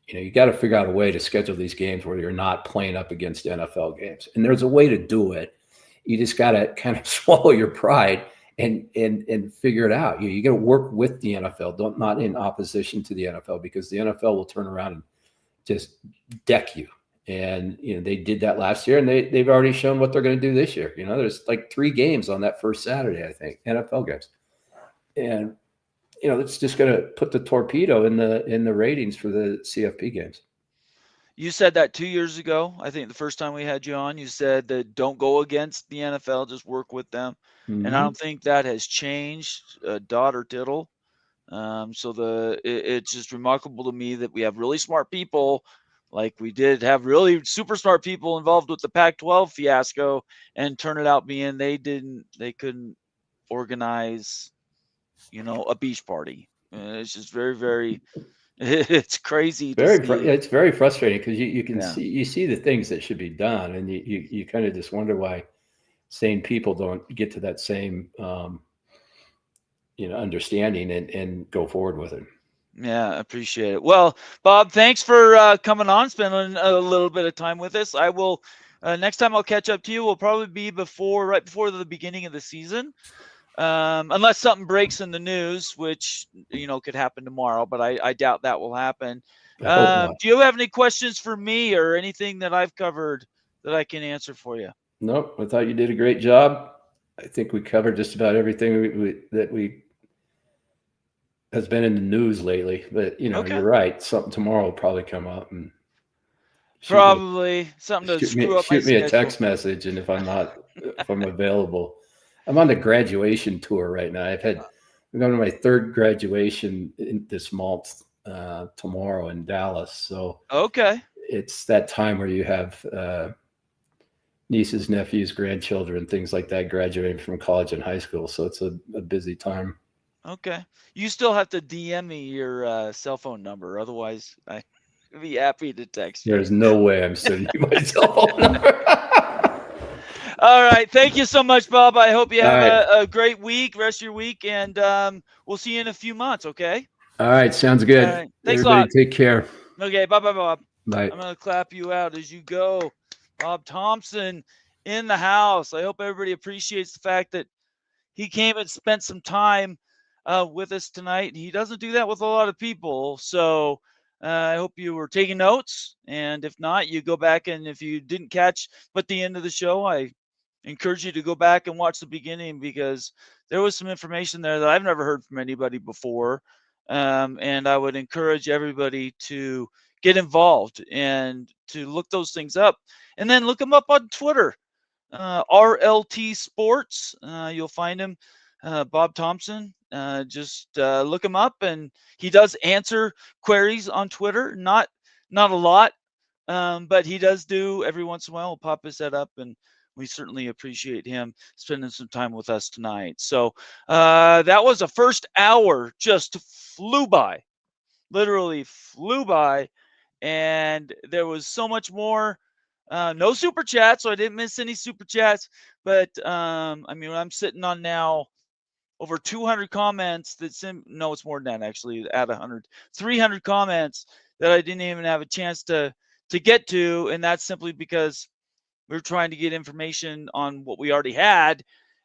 You got to figure out a way to schedule these games where you're not playing up against NFL games. And there's a way to do it. You just got to kind of swallow your pride and figure it out. You got to work with the NFL, not in opposition to the NFL, because the NFL will turn around and just deck you. And, they did that last year, and they've already shown what they're going to do this year. There's like 3 games on that first Saturday, I think, NFL games. And, it's just going to put the torpedo in the ratings for the CFP games. You said that 2 years ago. I think the first time we had you on, you said that don't go against the NFL, just work with them. Mm-hmm. And I don't think that has changed a dot or tittle. So it's just remarkable to me that we have really smart people, like we did have really super smart people involved with the Pac-12 fiasco, and turn it out being they couldn't organize, a beach party. It's just very, very, it's crazy. It's very frustrating because you can see the things that should be done, and you kind of just wonder why sane people don't get to that same understanding and go forward with it. Yeah, I appreciate it. Well, Bob, thanks for coming on, spending a little bit of time with us. I will next time I'll catch up to you will probably be right before the beginning of the season. unless something breaks in the news, which could happen tomorrow, but I doubt that will happen. I hope not. Do you have any questions for me or anything that I've covered that I can answer for you? Nope. I thought you did a great job. I think we covered just about everything that has been in the news lately. But Okay. you're right. Something tomorrow will probably come up and Probably something to screw up my shoot me a schedule. text message, and if I'm available, I'm on the graduation tour right now. I'm going to my third graduation this month tomorrow in Dallas. So Okay. it's that time where you have nieces, nephews, grandchildren, things like that graduating from college and high school. So it's a busy time. Okay. You still have to DM me your cell phone number. Otherwise, I'd be happy to text you. There's no way I'm sending you my cell phone number. All right. Thank you so much, Bob. I hope you have right. a great week, rest of your week, and we'll see you in a few months, okay? All right. Sounds good. All right. Thanks Everybody a lot. take care. Okay. Bye-bye, Bob. Bye. I'm going to clap you out as you go. Bob Thompson in the house. I hope everybody appreciates the fact that he came and spent some time with us tonight. He doesn't do that with a lot of people. So I hope you were taking notes. And if not, you go back, and if you didn't catch but the end of the show, I encourage you to go back and watch the beginning, because there was some information there that I've never heard from anybody before. And I would encourage everybody to get involved and to look those things up, and then look them up on Twitter. RLT Sports. You'll find him, Bob Thompson. Just look him up, and he does answer queries on Twitter. Not a lot, but he does do every once in a while. We'll pop his head up, and we certainly appreciate him spending some time with us tonight. So that was the first hour. Just flew by, literally flew by, and there was so much more. No super chats, so I didn't miss any super chats. But I mean, I'm sitting on now over 200 comments. No, it's more than that actually. At 100, 300 comments that I didn't even have a chance to get to, and that's simply because we were trying to get information on what we already had,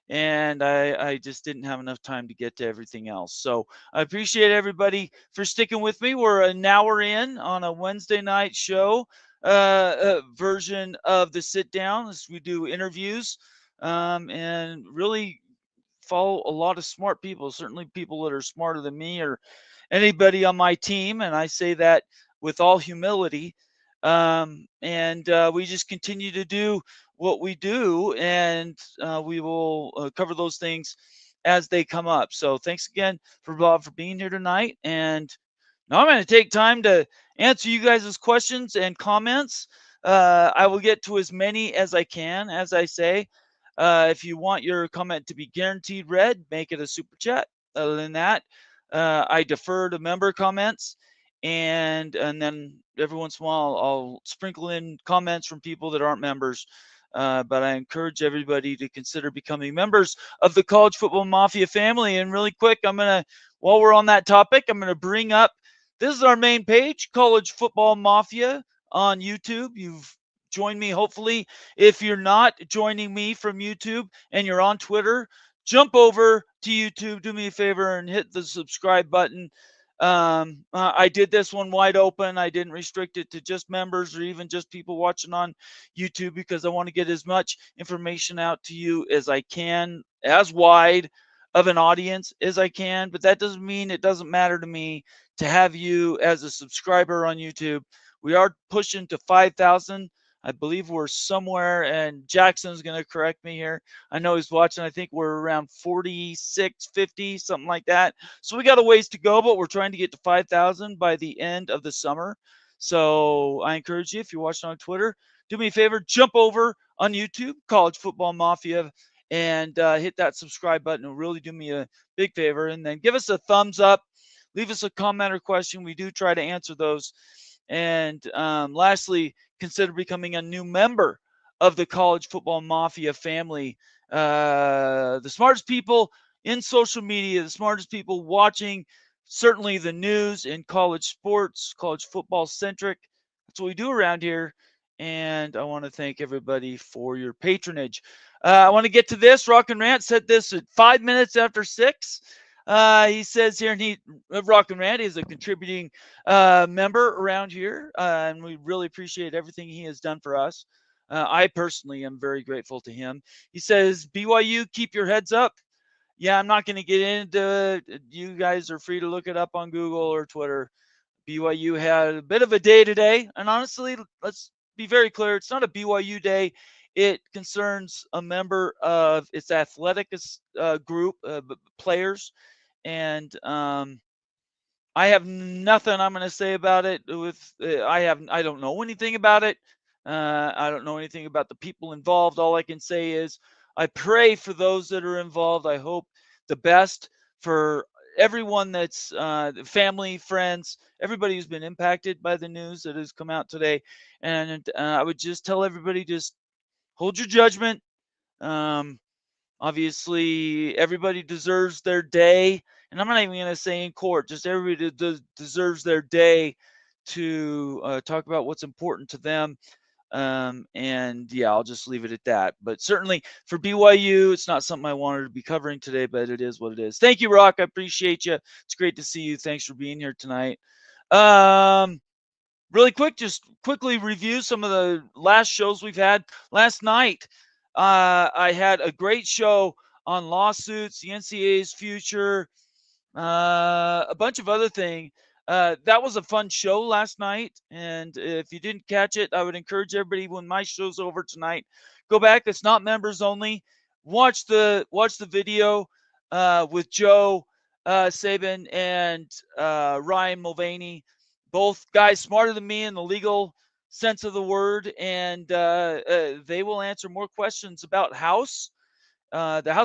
and I just didn't have enough time to get to everything else. So I appreciate everybody for sticking with me. We're an hour in on a Wednesday night show version of the sit down, as we do interviews, and really follow a lot of smart people, certainly people that are smarter than me or anybody on my team. And I say that with all humility. And we just continue to do what we do, and we will cover those things as they come up. So thanks again for Bob for being here tonight. And now I'm going to take time to answer you guys' questions and comments. I will get to as many as I can. As I say, if you want your comment to be guaranteed read, make it a super chat. Other than that, I defer to member comments, and then every once in a while I'll sprinkle in comments from people that aren't members. But I encourage everybody to consider becoming members of the College Football Mafia family. And really quick, while we're on that topic, I'm going to bring up, this is our main page, College Football Mafia on YouTube. You've joined me, hopefully. If you're not joining me from YouTube and you're on Twitter, jump over to YouTube, do me a favor, and hit the subscribe button. I did this one wide open. I didn't restrict it to just members or even just people watching on YouTube, because I want to get as much information out to you as I can, as wide of an audience as I can. But that doesn't mean it doesn't matter to me to have you as a subscriber on YouTube. We are pushing to 5,000. I believe we're somewhere, and Jackson's going to correct me here. I know he's watching. I think we're around 46, 50, something like that. So we got a ways to go, but we're trying to get to 5,000 by the end of the summer. So I encourage you, if you're watching on Twitter, do me a favor, jump over on YouTube, College Football Mafia, and hit that subscribe button. It'll really do me a big favor. And then give us a thumbs up. Leave us a comment or question. We do try to answer those. And lastly, consider becoming a new member of the College Football Mafia family. The smartest people in social media, the smartest people watching certainly the news in college sports, college football centric. That's what we do around here. And I want to thank everybody for your patronage. I want to get to this. Rock and Rant said this at 5 minutes after 6. He says here, and Rock and Rant is a contributing member around here, and we really appreciate everything he has done for us. I personally am very grateful to him. He says, BYU, keep your heads up. Yeah, I'm not going to get into it. You guys are free to look it up on Google or Twitter. BYU had a bit of a day today, and honestly, let's be very clear, it's not a BYU day. It concerns a member of its athletic group of players, and I have nothing I'm going to say about it. I don't know anything about it. I don't know anything about the people involved. All I can say is I pray for those that are involved. I hope the best for everyone that's family, friends, everybody who's been impacted by the news that has come out today. And I would just tell everybody, just hold your judgment. Um, Obviously, everybody deserves their day, and I'm not even going to say in court. Just everybody deserves their day to talk about what's important to them. And yeah, I'll just leave it at that. But certainly for BYU, it's not something I wanted to be covering today, but it is what it is. Thank you, Rock. I appreciate you. It's great to see you. Thanks for being here tonight. Really quick, just quickly review some of the last shows we've had. Last night, I had a great show on lawsuits, the NCAA's future, a bunch of other things. That was a fun show last night, and if you didn't catch it, I would encourage everybody when my show's over tonight, go back. It's not members only. Watch the video with Joe Saban and Ryan Mulvaney, both guys smarter than me in the legal sense of the word, and they will answer more questions about the house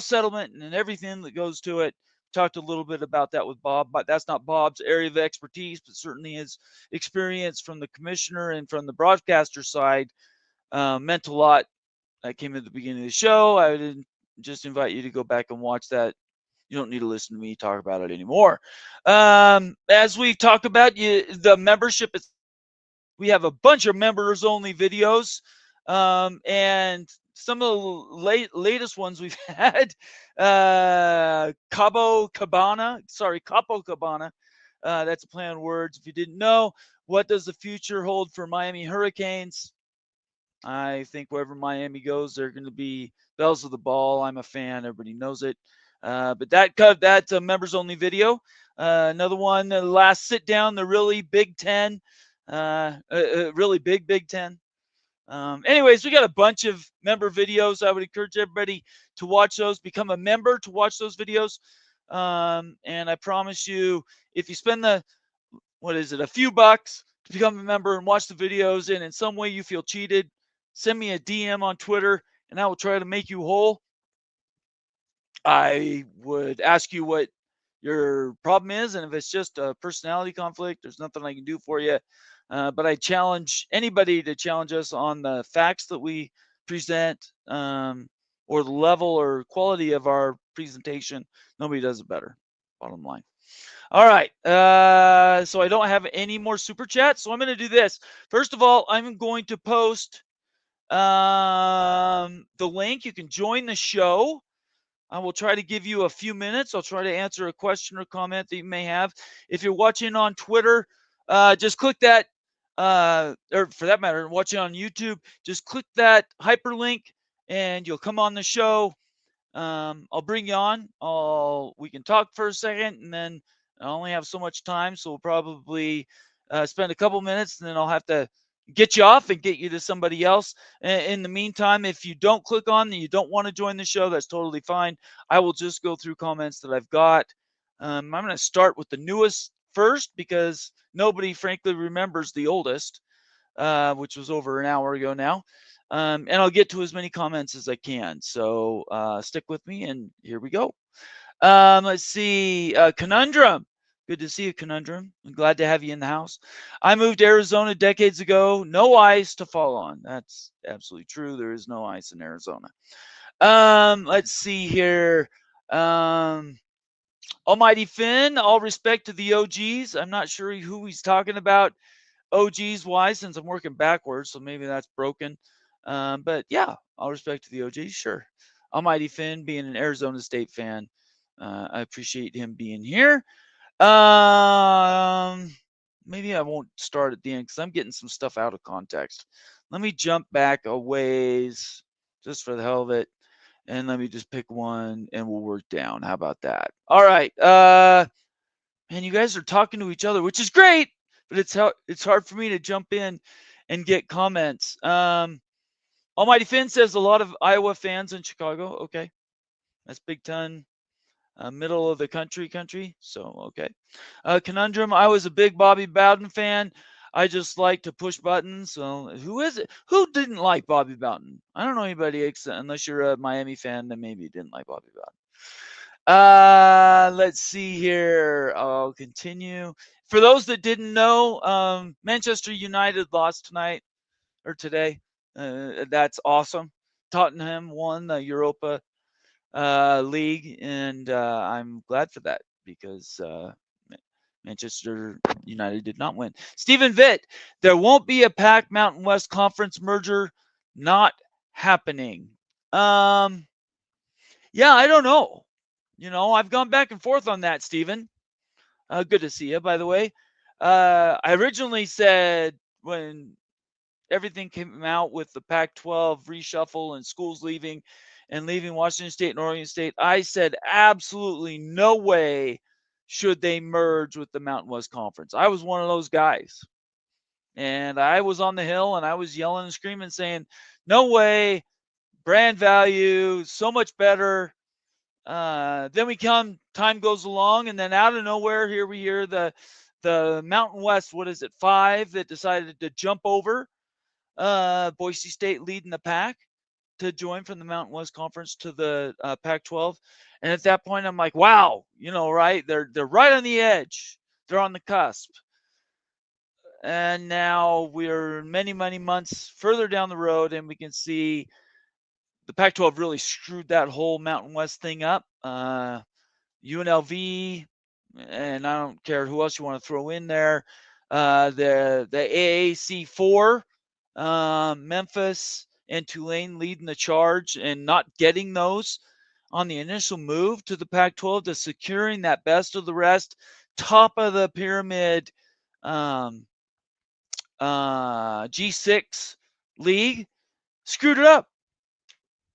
settlement, and everything that goes to it. Talked a little bit about that with Bob, but that's not Bob's area of expertise, but certainly his experience from the commissioner and from the broadcaster side meant a lot. I came at the beginning of the show. I would just invite you to go back and watch that. You don't need to listen to me talk about it anymore. As we talk about the membership, we have a bunch of members only videos, and some of the latest ones we've had. Capo Cabana. That's a play on words. If you didn't know, what does the future hold for Miami Hurricanes? I think wherever Miami goes, they're going to be bells of the ball. I'm a fan. Everybody knows it. But that's a members only video. Another one, the last sit down, the really Big Ten, really Big Ten. Anyways, we got a bunch of member videos. I would encourage everybody to watch those, become a member to watch those videos. And I promise you, if you spend a few bucks to become a member and watch the videos, and in some way you feel cheated, send me a DM on Twitter and I will try to make you whole. I would ask you what your problem is, and if it's just a personality conflict, there's nothing I can do for you. But I challenge anybody to challenge us on the facts that we present, or the level or quality of our presentation. Nobody does it better, bottom line. All right, so I don't have any more super chats, so I'm going to do this. First of all, I'm going to post the link. You can join the show. I will try to give you a few minutes. I'll try to answer a question or comment that you may have. If you're watching on Twitter, just click that, or for that matter, watching on YouTube, just click that hyperlink and you'll come on the show. I'll bring you on. We can talk for a second, and then I only have so much time, so we'll probably spend a couple minutes, and then I'll have to get you off and get you to somebody else. In the meantime, if you don't click on and you don't want to join the show, that's totally fine. I will just go through comments that I've got. I'm going to start with the newest first because nobody, frankly, remembers the oldest, which was over an hour ago now. And I'll get to as many comments as I can. So stick with me, and here we go. Let's see. Conundrum. Good to see you, Conundrum. I'm glad to have you in the house. I moved to Arizona decades ago. No ice to fall on. That's absolutely true. There is no ice in Arizona. Let's see here. Almighty Finn, all respect to the OGs. I'm not sure who he's talking about OGs wise, since I'm working backwards, so maybe that's broken. But yeah, all respect to the OGs, sure. Almighty Finn being an Arizona State fan. I appreciate him being here. Maybe I won't start at the end because I'm getting some stuff out of context. Let me jump back a ways just for the hell of it. And let me just pick one and we'll work down. How about that? All right. Man, you guys are talking to each other, which is great, but it's hard for me to jump in and get comments. Almighty Finn says a lot of Iowa fans in Chicago. Okay. That's Big Ten, middle of the country. So, okay. Conundrum, I was a big Bobby Bowden fan. I just like to push buttons. So who is it? Who didn't like Bobby Bowden? I don't know anybody unless you're a Miami fan, then maybe you didn't like Bobby Bowden. Let's see here. I'll continue. For those that didn't know, Manchester United lost tonight or today. That's awesome. Tottenham won the Europa League, and I'm glad for that because Manchester United did not win. Stephen Vitt, there won't be a Pac Mountain West Conference merger. Not happening. Yeah, I don't know. I've gone back and forth on that, Stephen. Good to see you, by the way. I originally said when everything came out with the Pac-12 reshuffle and schools leaving Washington State and Oregon State, I said absolutely no way should they merge with the Mountain West Conference. I was one of those guys. And I was on the Hill and I was yelling and screaming saying, no way, brand value, so much better. Then time goes along, and then out of nowhere, here we hear the Mountain West, 5 that decided to jump over Boise State leading the pack to join from the Mountain West Conference to the Pac-12. And at that point, I'm like, wow, right? They're right on the edge. They're on the cusp. And now we're many, many months further down the road, and we can see the Pac-12 really screwed that whole Mountain West thing up. UNLV, and I don't care who else you want to throw in there. The AAC 4, Memphis and Tulane leading the charge and not getting those on the initial move to the Pac-12 to securing that best of the rest, top of the pyramid G6 league, screwed it up.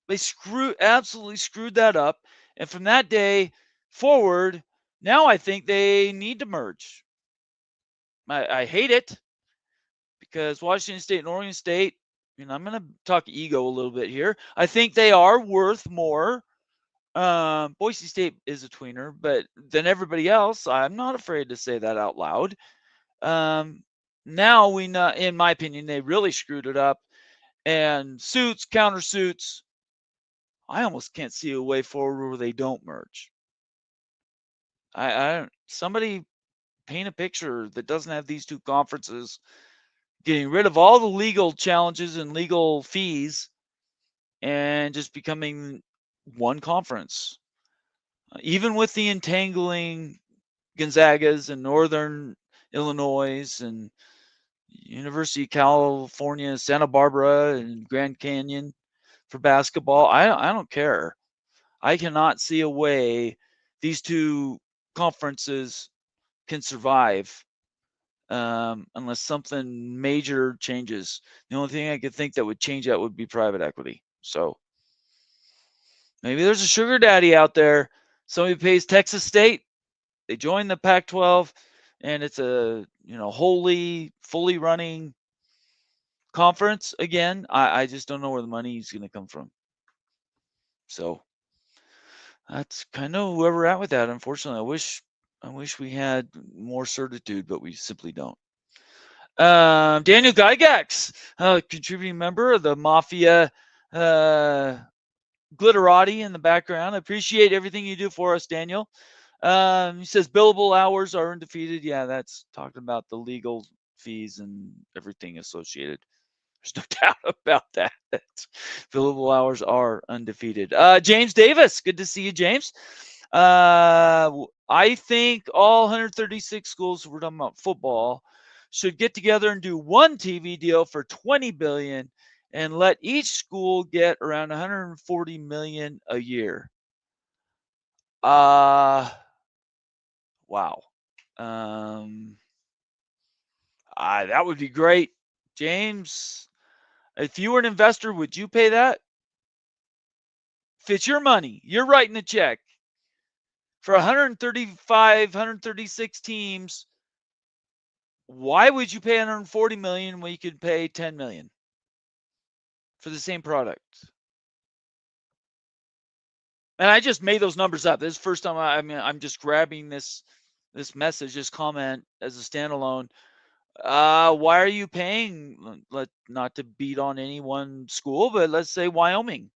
They absolutely screwed that up. And from that day forward, now I think they need to merge. I hate it because Washington State and Oregon State, I'm going to talk ego a little bit here. I think they are worth more. Boise State is a tweener, but than everybody else, I'm not afraid to say that out loud. Now we know, in my opinion, they really screwed it up. And countersuits, I almost can't see a way forward where they don't merge. Somebody paint a picture that doesn't have these two conferences, getting rid of all the legal challenges and legal fees, and just becoming one conference. Even with the entangling Gonzagas and Northern Illinois and University of California, Santa Barbara and Grand Canyon for basketball, I don't care. I cannot see a way these two conferences can survive unless something major changes. The only thing I could think that would change that would be private equity. So maybe there's a sugar daddy out there. Somebody pays Texas State. They join the Pac-12, and it's a wholly, fully running conference again. I just don't know where the money is going to come from. So that's kind of where we're at with that. Unfortunately, I wish we had more certitude, but we simply don't. Daniel Gygax, contributing member of the Mafia Glitterati in the background. I appreciate everything you do for us, Daniel. He says billable hours are undefeated. Yeah, that's talking about the legal fees and everything associated. There's no doubt about that. Billable hours are undefeated. James Davis, good to see you, James. I think all 136 schools, we're talking about football, should get together and do one TV deal for $20 billion and let each school get around 140 million a year. Wow. That would be great. James, if you were an investor, would you pay that? If it's your money, you're writing a check for 135, 136 teams. Why would you pay 140 million when you could pay 10 million for the same product? And I just made those numbers up. This is the first time I'm just grabbing this message, this comment as a standalone. Why are you paying, not to beat on any one school, but let's say Wyoming.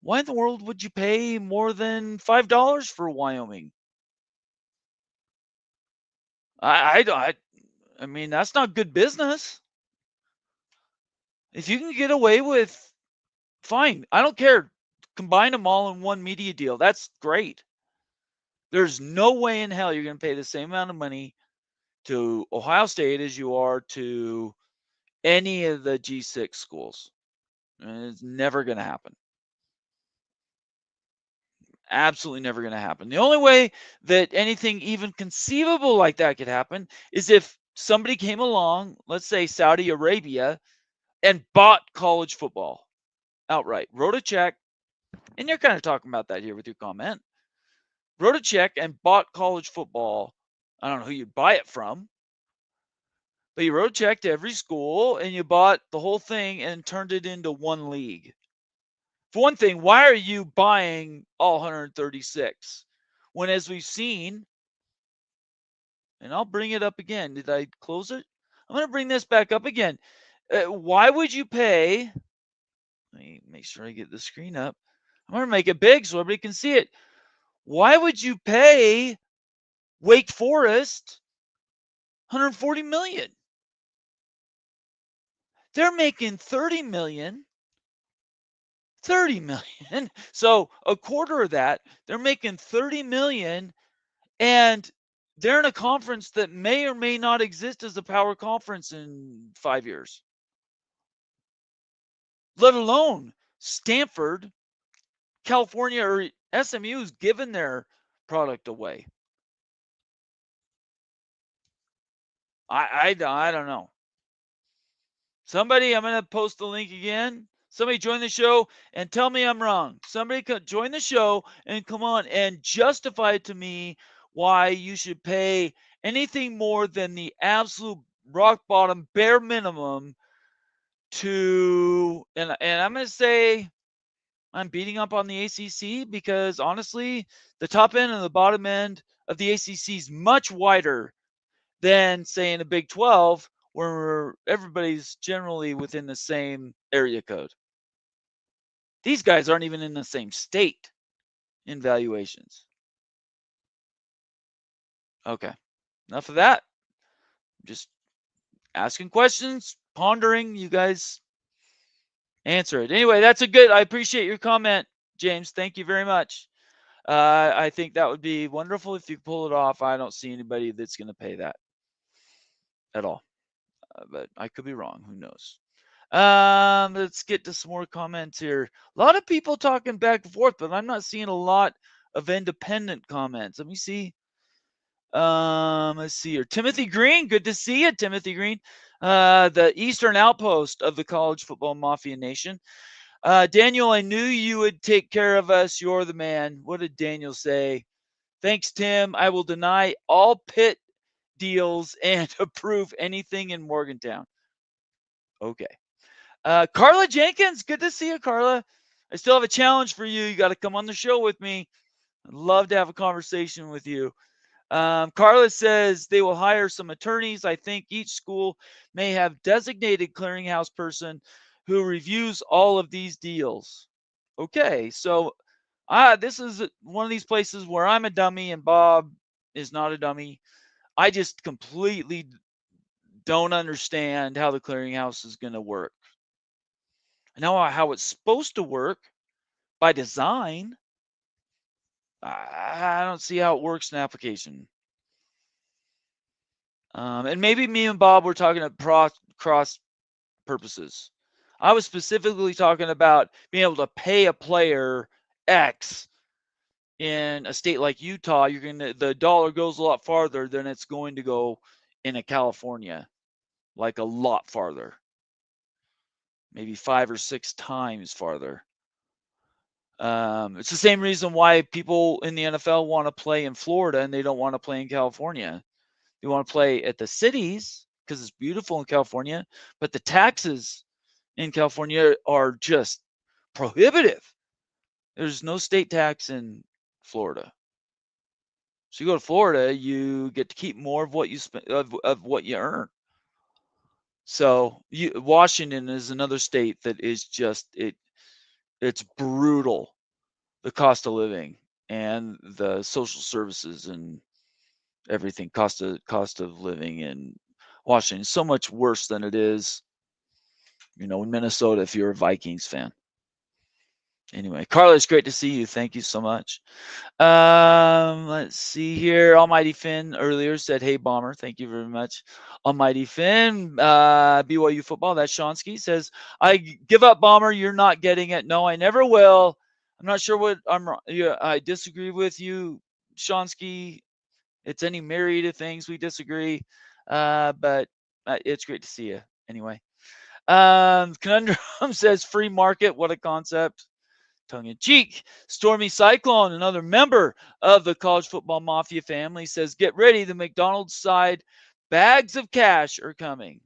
Why in the world would you pay more than $5 for Wyoming? I mean, that's not good business. If you can get away with, fine. I don't care. Combine them all in one media deal. That's great. There's no way in hell you're going to pay the same amount of money to Ohio State as you are to any of the G6 schools. It's never going to happen. Absolutely never going to happen. The only way that anything even conceivable like that could happen is if somebody came along, let's say Saudi Arabia, and bought college football outright, wrote a check, and you're kind of talking about that here with your comment, wrote a check and bought college football. I don't know who you'd buy it from, but you wrote a check to every school and you bought the whole thing and turned it into one league. For one thing, why are you buying all 136? When, as we've seen, and I'll bring it up again. Did I close it? I'm going to bring this back up again. Why would you pay? Let me make sure I get the screen up. I'm going to make it big so everybody can see it. Why would you pay Wake Forest 140 million? They're making 30 million. 30 million. So a quarter of that, they're making 30 million, and they're in a conference that may or may not exist as a power conference in 5 years. Let alone Stanford, California, or SMU's given their product away. I don't know. Somebody, I'm going to post the link again. Somebody join the show and tell me I'm wrong. Somebody join the show and come on and justify it to me why you should pay anything more than the absolute rock bottom bare minimum to, and I'm going to say I'm beating up on the ACC because honestly, the top end and the bottom end of the ACC is much wider than, say, in the Big 12, where everybody's generally within the same area code. These guys aren't even in the same state in valuations. Okay, enough of that. Just asking questions, pondering. You guys answer it. Anyway, that's a good, I appreciate your comment, James. Thank you very much. I think that would be wonderful if you pull it off. I don't see anybody that's going to pay that at all. But I could be wrong. Who knows? Let's get to some more comments here. A lot of people talking back and forth, but I'm not seeing a lot of independent comments. Let me see. Let's see here. Timothy Green, good to see you, Timothy Green. The Eastern Outpost of the College Football Mafia Nation. Daniel, I knew you would take care of us. You're the man. What did Daniel say? Thanks, Tim. I will deny all pit deals and approve anything in Morgantown. Okay. Carla Jenkins, good to see you, Carla. I still have a challenge for you. You got to come on the show with me. I'd love to have a conversation with you. Carla says they will hire some attorneys. I think each school may have designated clearinghouse person who reviews all of these deals. Okay, so this is one of these places where I'm a dummy and Bob is not a dummy. I just completely don't understand how the clearinghouse is going to work. I know how it's supposed to work by design. I don't see how it works in application. And maybe me and Bob were talking at cross purposes. I was specifically talking about being able to pay a player X in a state like Utah. The dollar goes a lot farther than it's going to go in a California, like a lot farther, maybe 5 or 6 times farther. It's the same reason why people in the NFL want to play in Florida and they don't want to play in California. They want to play at the cities because it's beautiful in California, but the taxes in California are just prohibitive. There's no state tax in Florida. So you go to Florida, you get to keep more of what you spend of what you earn. So Washington is another state that is just it's brutal, the cost of living and the social services and everything, cost of living in Washington is so much worse than it is, in Minnesota if you're a Vikings fan. Anyway, Carla, it's great to see you. Thank you so much. Let's see here. Almighty Finn earlier said, "Hey, Bomber." Thank you very much, Almighty Finn. BYU football. That's Shonsky says, "I give up, Bomber. You're not getting it." No, I never will. I'm not sure what I'm wrong. Yeah, I disagree with you, Shonsky. It's any myriad of things we disagree, but it's great to see you anyway. Conundrum says, "Free market. What a concept." Tongue in cheek. Stormy Cyclone, another member of the college football mafia family, says, "Get ready. The McDonald's side bags of cash are coming."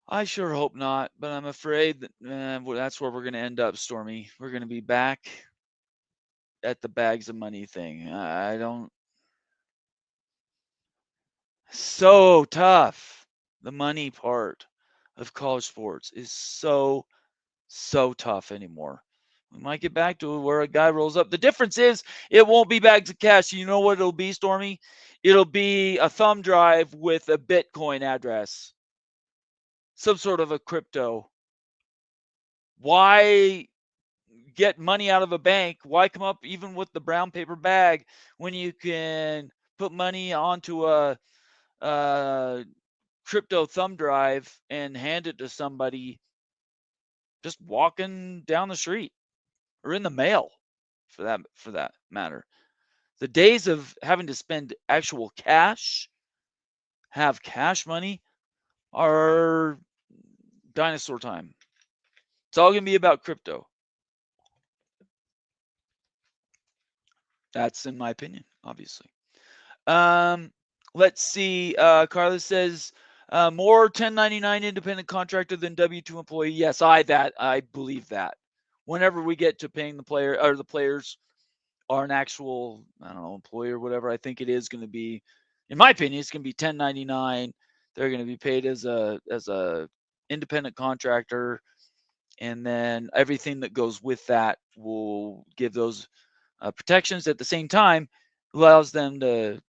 I sure hope not, but I'm afraid that that's where we're going to end up, Stormy. We're going to be back at the bags of money thing. I don't. So tough. The money part of college sports is so tough anymore. We might get back to where a guy rolls up. The difference is it won't be bags of cash. You know what it'll be, Stormy? It'll be a thumb drive with a Bitcoin address, some sort of a crypto. Why get money out of a bank? Why come up even with the brown paper bag when you can put money onto a crypto thumb drive and hand it to somebody just walking down the street or in the mail for that matter? The days of having to spend actual cash, have cash money, are dinosaur time. It's all going to be about crypto. That's in my opinion, obviously. Um, let's see. Carla says, more 1099 independent contractor than W-2 employee. Yes, I believe that. Whenever we get to paying the player or the players are an actual, I don't know, employee or whatever, I think it is going to be, in my opinion, it's going to be 1099. They're going to be paid as a independent contractor, and then everything that goes with that will give those protections. At the same time, allows them to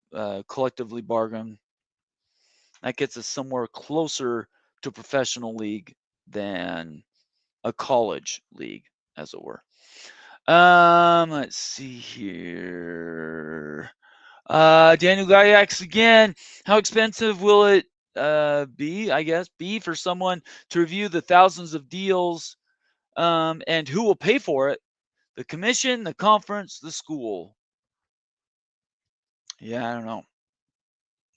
collectively bargain. That gets us somewhere closer to professional league than a college league, as it were. Let's see here. Daniel Guyaks again. How expensive will it be? I guess be for someone to review the thousands of deals, and who will pay for it? The commission, the conference, the school. Yeah, I don't know.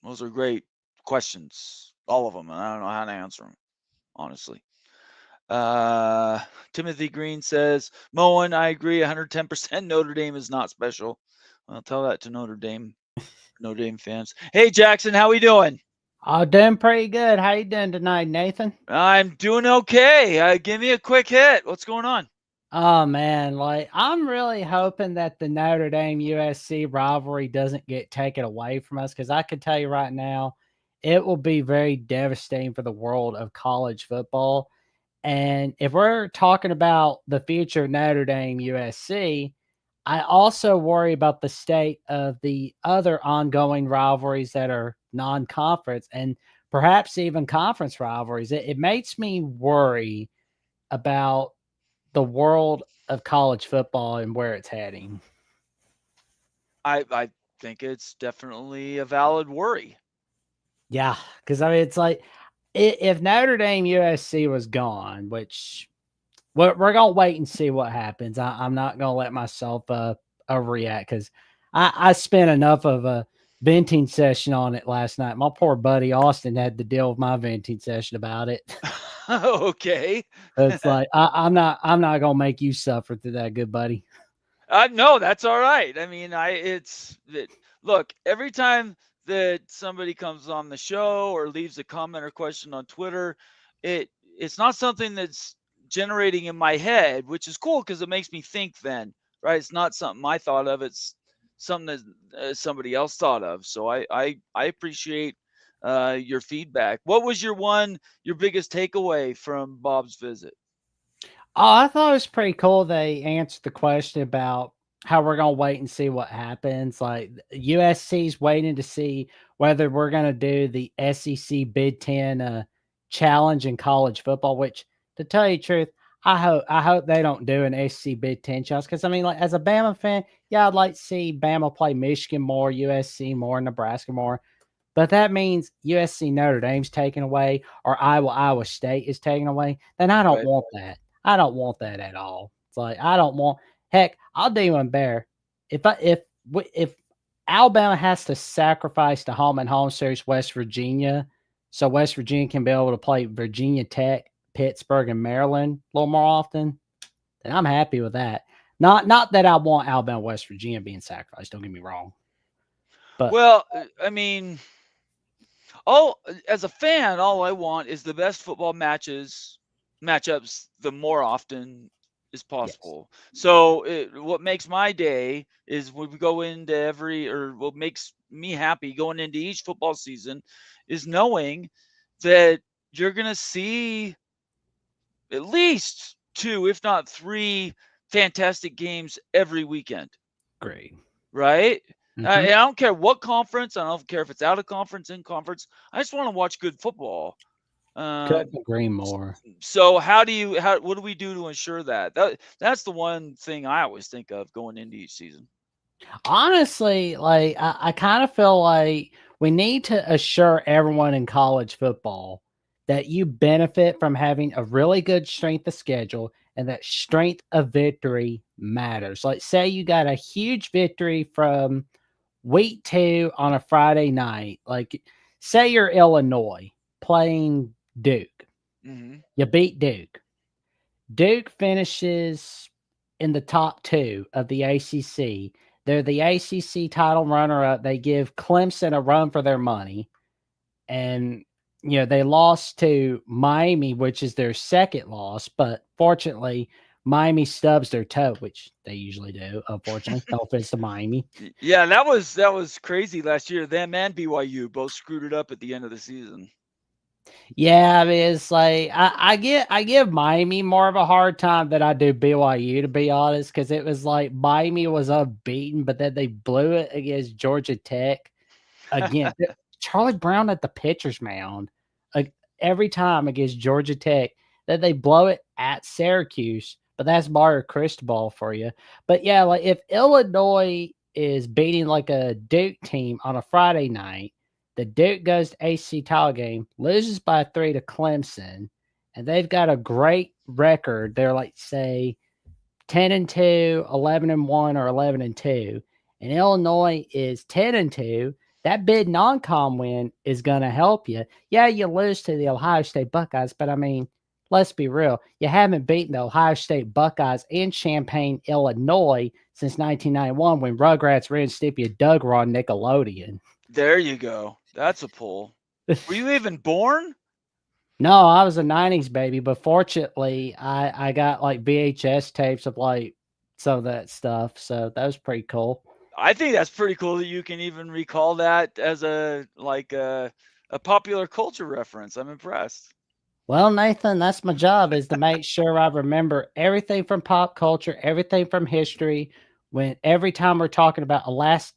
Those are great questions, all of them, and I don't know how to answer them, honestly. Timothy Green says, Moen, I agree 110%. Notre Dame is not special. I'll tell that to Notre Dame fans. Hey, Jackson, how we doing? Oh, doing pretty good. How you doing tonight, Nathan? I'm doing okay. Give me a quick hit. What's going on? Oh man, I'm really hoping that the Notre Dame USC rivalry doesn't get taken away from us, because I can tell you right now, it will be very devastating for the world of college football. And if we're talking about the future of Notre Dame USC, I also worry about the state of the other ongoing rivalries that are non-conference and perhaps even conference rivalries. It makes me worry about the world of college football and where it's heading. I think it's definitely a valid worry. Yeah, because I mean, it's like if Notre Dame USC was gone, which we're gonna wait and see what happens. I'm not gonna let myself overreact because I spent enough of a venting session on it last night. My poor buddy Austin had to deal with my venting session about it. Okay. It's like I'm not gonna make you suffer through that, good buddy. No, that's all right. I mean, look, every time that somebody comes on the show or leaves a comment or question on Twitter, it's not something that's generating in my head, which is cool because it makes me think then, right? It's not something I thought of. It's something that somebody else thought of. So I appreciate your feedback. What was your biggest takeaway from Bob's visit? Oh, I thought it was pretty cool. They answered the question about how we're going to wait and see what happens. Like USC's waiting to see whether we're going to do the SEC Big Ten challenge in college football, which to tell you the truth, I hope they don't do an SEC Big Ten challenge. Because I mean, like as a Bama fan, yeah, I'd like to see Bama play Michigan more, USC more, Nebraska more. But that means USC Notre Dame's taken away or Iowa State is taken away. Then I don't want that. I don't want that at all. It's like I don't want. Heck, I'll do even better. If Alabama has to sacrifice the home and home series West Virginia, so West Virginia can be able to play Virginia Tech, Pittsburgh, and Maryland a little more often, then I'm happy with that. Not that I want Alabama, West Virginia being sacrificed. Don't get me wrong. But well, I mean, as a fan, all I want is the best football matchups the more often as possible. Yes. So what makes my day is when we go into what makes me happy going into each football season is knowing that you're going to see at least 2, if not 3 fantastic games every weekend. Great. Right? Mm-hmm. I don't care what conference. I don't care if it's out of conference, in conference. I just want to watch good football. Couldn't agree more. So what do we do to ensure that? That's the one thing I always think of going into each season. Honestly, like I kind of feel like we need to assure everyone in college football that you benefit from having a really good strength of schedule and that strength of victory matters. Like say you got a huge victory from week 2 on a Friday night. Like say you're Illinois playing Duke. Mm-hmm. You beat Duke. Duke finishes in the top 2 of the ACC. They're the ACC title runner-up. They give Clemson a run for their money. And, they lost to Miami, which is their second loss. But fortunately, Miami stubs their toe, which they usually do, unfortunately. No offense to Miami. Yeah, that was crazy last year. Them and BYU both screwed it up at the end of the season. Yeah, I mean, it's like I give Miami more of a hard time than I do BYU, to be honest, because it was like Miami was unbeaten, but then they blew it against Georgia Tech. Again, Charlie Brown at the pitcher's mound every time against Georgia Tech. Then they blow it at Syracuse, but that's Mario Cristobal for you. But yeah, like if Illinois is beating like a Duke team on a Friday night, the Duke goes to ACC title game, loses by 3 to Clemson, and they've got a great record. They're like, say, 10-2, 11-1, or 11-2. And Illinois is 10-2. That big non-con win is going to help you. Yeah, you lose to the Ohio State Buckeyes, but I mean, let's be real. You haven't beaten the Ohio State Buckeyes in Champaign, Illinois since 1991 when Rugrats, Ren, Stimpy, and Doug were on Nickelodeon. There you go. That's a pull. Were you even born? No, I was a 90s baby, but fortunately, I got like VHS tapes of like some of that stuff, so that was pretty cool. I think that's pretty cool that you can even recall that as a popular culture reference. I'm impressed. Well, Nathan, that's my job, is to make sure I remember everything from pop culture, everything from history. When every time we're talking about last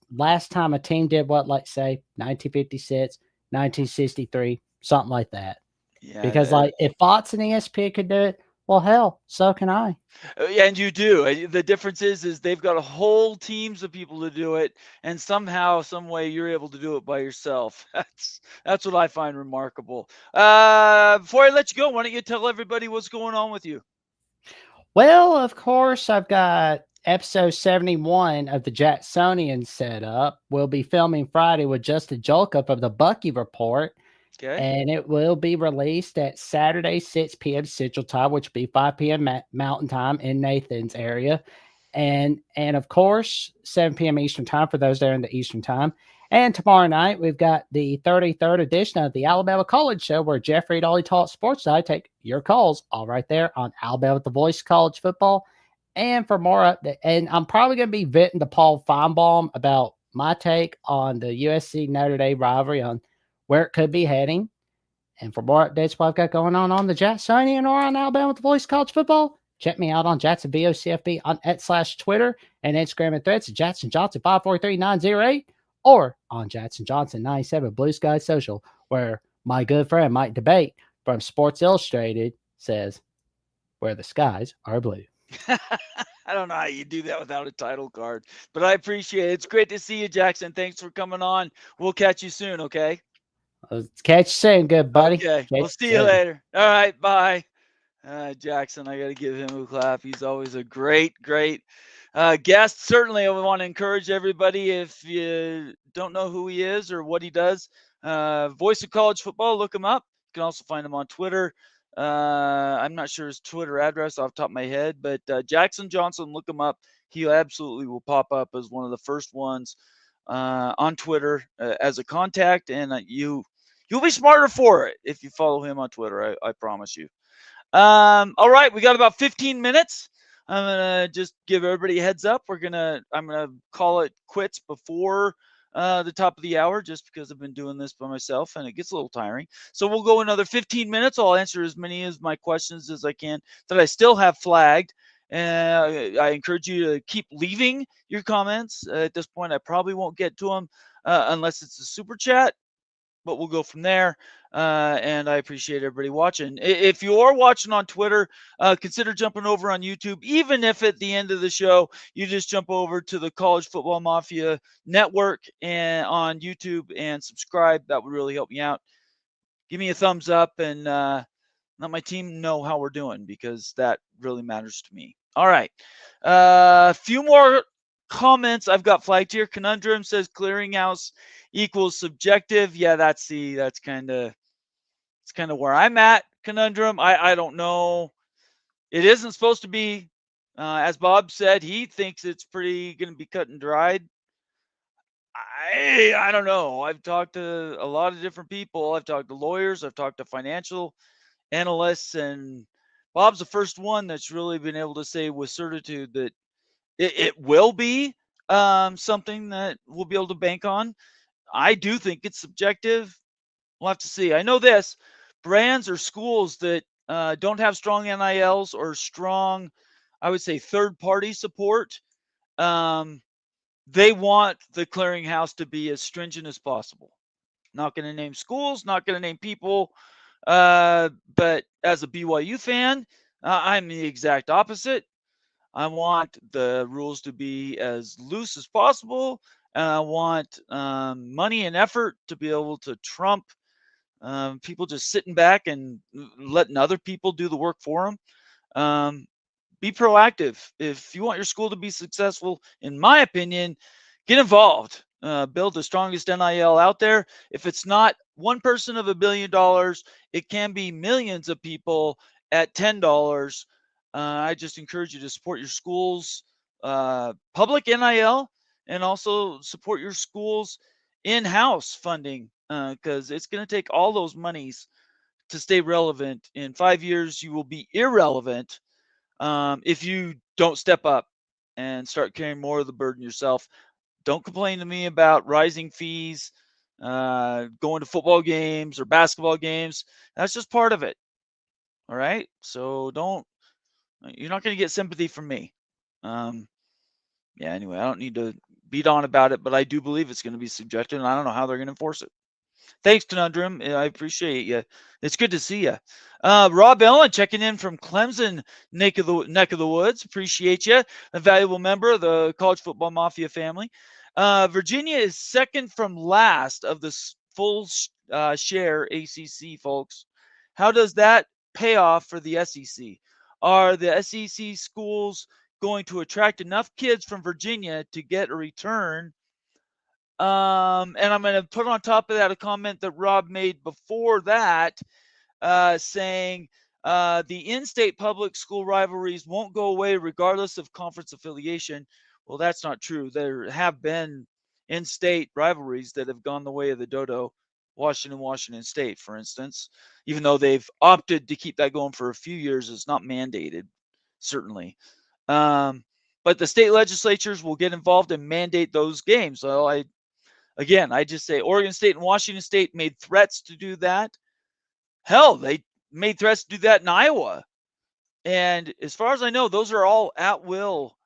time a team did what, like say 1956, 1963, something like that. Yeah. Because like if Fox and ESPN could do it, Well, hell, so can I. And you do. The difference is they've got a whole teams of people to do it, and somehow, some way, you're able to do it by yourself. That's what I find remarkable. Before I let you go, why don't you tell everybody what's going on with you? Well, of course, I've got episode 71 of the Jacksonian set up. We'll be filming Friday with just a joke up of the Bucky Report. Okay. And it will be released at Saturday, 6 p.m. Central Time, which will be 5 p.m. Mountain Time in Nathan's area. And of course, 7 p.m. Eastern Time for those there in the Eastern Time. And tomorrow night, we've got the 33rd edition of the Alabama College Show, where Jeff Reed, Ollie Talk Sports, I take your calls all right there on Alabama with the Voice College Football. And for more update, and I'm probably going to be venting to Paul Feinbaum about my take on the USC Notre Dame rivalry, on where it could be heading. And for more updates what I've got going on the Jacksonian or on Alabama with the Voice College Football, check me out on Jackson VOCFB on @/Twitter and Instagram and Threads at Jackson Johnson 543908 or on Jackson Johnson 97 Blue Sky Social, where my good friend Mike Debate from Sports Illustrated says, where the skies are blue. I don't know how you do that without a title card, but I appreciate it. It's great to see you, Jackson. Thanks for coming on. We'll catch you soon, okay? Let's catch you soon, good buddy. Okay, we'll see you later. All right, bye. Jackson, I got to give him a clap. He's always a great guest. Certainly, I want to encourage everybody, if you don't know who he is or what he does, Voice of College Football, look him up. You can also find him on Twitter. I'm not sure his Twitter address off the top of my head, but Jackson Johnson, look him up. He absolutely will pop up as one of the first ones on Twitter as a contact, and you'll be smarter for it if you follow him on Twitter. I promise you. All right, we got about 15 minutes. I'm gonna just give everybody a heads up. I'm gonna call it quits before the top of the hour, just because I've been doing this by myself and it gets a little tiring. So we'll go another 15 minutes. I'll answer as many of my questions as I can that I still have flagged. And I encourage you to keep leaving your comments. At this point, I probably won't get to them unless it's a super chat, but we'll go from there. And I appreciate everybody watching. If you are watching on Twitter, consider jumping over on YouTube. Even if at the end of the show, you just jump over to the College Football Mafia Network and on YouTube and subscribe. That would really help me out. Give me a thumbs up and let my team know how we're doing, because that really matters to me. All right. A few more comments I've got flagged here. Conundrum says clearinghouse equals subjective. Yeah, that's kind of where I'm at. Conundrum. I don't know. It isn't supposed to be. As Bob said, he thinks it's pretty going to be cut and dried. I don't know. I've talked to a lot of different people. I've talked to lawyers. I've talked to financial analysts, and Bob's the first one that's really been able to say with certitude that it will be something that we'll be able to bank on. I do think it's subjective. We'll have to see. I know this: brands or schools that don't have strong NILs or strong, I would say, third-party support, they want the clearinghouse to be as stringent as possible. Not going to name schools, not going to name people, but as a BYU fan, I'm the exact opposite. I want the rules to be as loose as possible, and I want money and effort to be able to trump people just sitting back and letting other people do the work for them. Be proactive. If you want your school to be successful, in my opinion, get involved. Build the strongest NIL out there. If it's not one person of $1 billion, it can be millions of people at $10. I just encourage you to support your school's public NIL, and also support your school's in-house funding, because it's going to take all those monies to stay relevant. In 5 years, you will be irrelevant if you don't step up and start carrying more of the burden yourself. Don't complain to me about rising fees, going to football games or basketball games. That's just part of it. All right. So you're not going to get sympathy from me. Anyway, I don't need to beat on about it, but I do believe it's going to be subjective, and I don't know how they're going to enforce it. Thanks, Conundrum. I appreciate you. It's good to see you. Rob Ellen checking in from Clemson, neck of the woods. Appreciate you. A valuable member of the College Football Mafia family. Virginia is second from last of the full share ACC, folks. How does that pay off for the SEC? Are the SEC schools going to attract enough kids from Virginia to get a return? And I'm going to put on top of that a comment that Rob made before that, saying the in-state public school rivalries won't go away regardless of conference affiliation. Well, that's not true. There have been in-state rivalries that have gone the way of the dodo. Washington State, for instance, even though they've opted to keep that going for a few years, it's not mandated, certainly. But the state legislatures will get involved and mandate those games. So I just say Oregon State and Washington State made threats to do that. Hell, they made threats to do that in Iowa. And as far as I know, those are all at will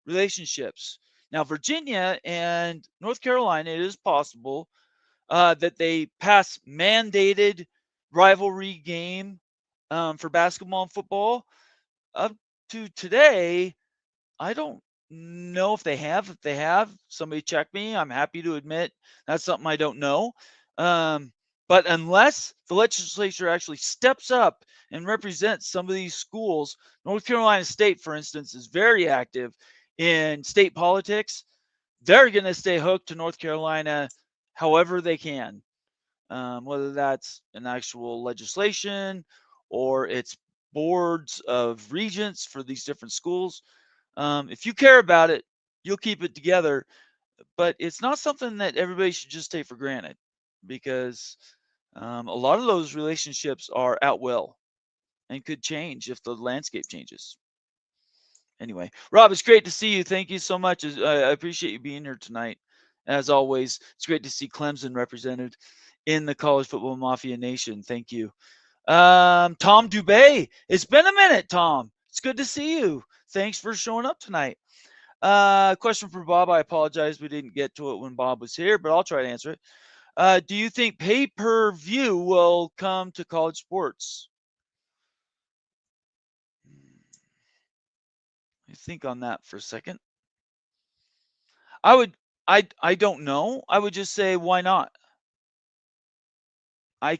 relationships. Now, Virginia and North Carolina, it is possible that they pass mandated rivalry game for basketball and football. Up to today, I don't know if they have. If they have, somebody check me. I'm happy to admit that's something I don't know. But unless the legislature actually steps up and represents some of these schools, North Carolina State, for instance, is very active in state politics. They're going to stay hooked to North Carolina however they can, whether that's an actual legislation or it's boards of regents for these different schools. If you care about it, you'll keep it together. But it's not something that everybody should just take for granted, because a lot of those relationships are at will and could change if the landscape changes. Anyway, Rob, it's great to see you. Thank you so much. I appreciate you being here tonight. As always, it's great to see Clemson represented in the College Football Mafia Nation. Thank you. Tom Dubay, it's been a minute, Tom. It's good to see you. Thanks for showing up tonight. Question for Bob. I apologize we didn't get to it when Bob was here, but I'll try to answer it. Do you think pay-per-view will come to college sports? I think on that for a second. I don't know. I would just say, why not? I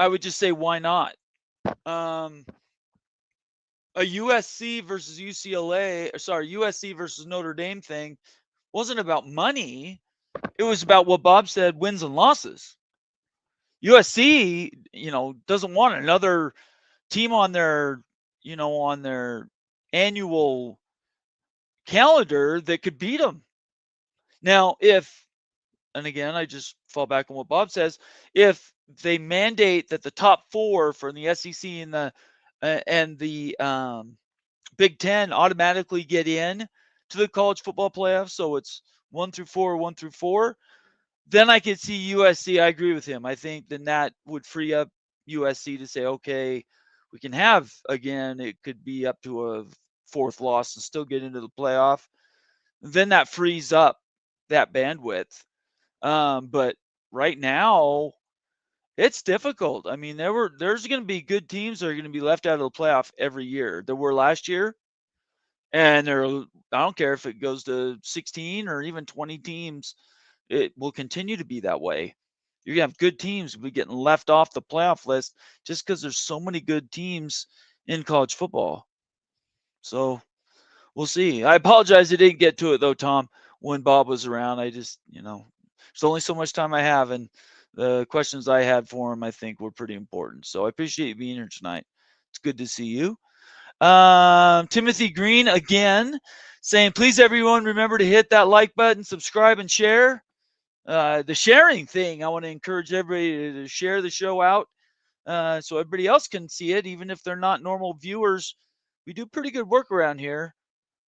would just say, why not? A USC versus USC versus Notre Dame thing wasn't about money. It was about what Bob said, wins and losses. USC, doesn't want another team on their annual calendar that could beat them. Now, and again, I just fall back on what Bob says, if they mandate that the top four from the SEC and the Big Ten automatically get in to the college football playoffs, so it's 1 through 4, then I could see USC. I agree with him. I think then that would free up USC to say, okay, we can have, again, it could be up to a fourth loss and still get into the playoff. Then that frees up that bandwidth. But right now, it's difficult. I mean, there's going to be good teams that are going to be left out of the playoff every year. There were last year, and I don't care if it goes to 16 or even 20 teams. It will continue to be that way. You're going to have good teams be getting left off the playoff list just because there's so many good teams in college football. So we'll see. I apologize I didn't get to it, though, Tom, when Bob was around. I just, there's only so much time I have, and the questions I had for him, I think, were pretty important. So I appreciate you being here tonight. It's good to see you. Timothy Green, again, saying, please, everyone, remember to hit that like button, subscribe, and share. The sharing thing, I want to encourage everybody to share the show out so everybody else can see it, even if they're not normal viewers. We do pretty good work around here,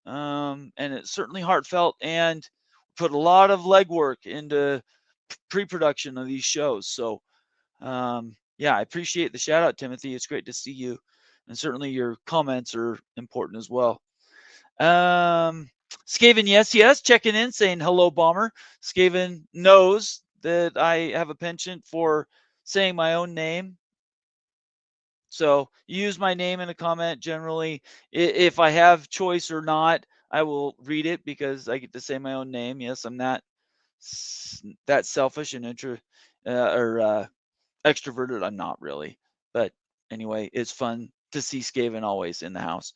and it's certainly heartfelt, and put a lot of legwork into pre-production of these shows. So, I appreciate the shout out, Timothy. It's great to see you, and certainly your comments are important as well. Skaven, yes, checking in, saying hello, Bomber. Skaven knows that I have a penchant for saying my own name. So use my name in a comment generally. If I have choice or not, I will read it because I get to say my own name. Yes, I'm not that selfish and extroverted. I'm not really. But anyway, it's fun to see Skaven always in the house.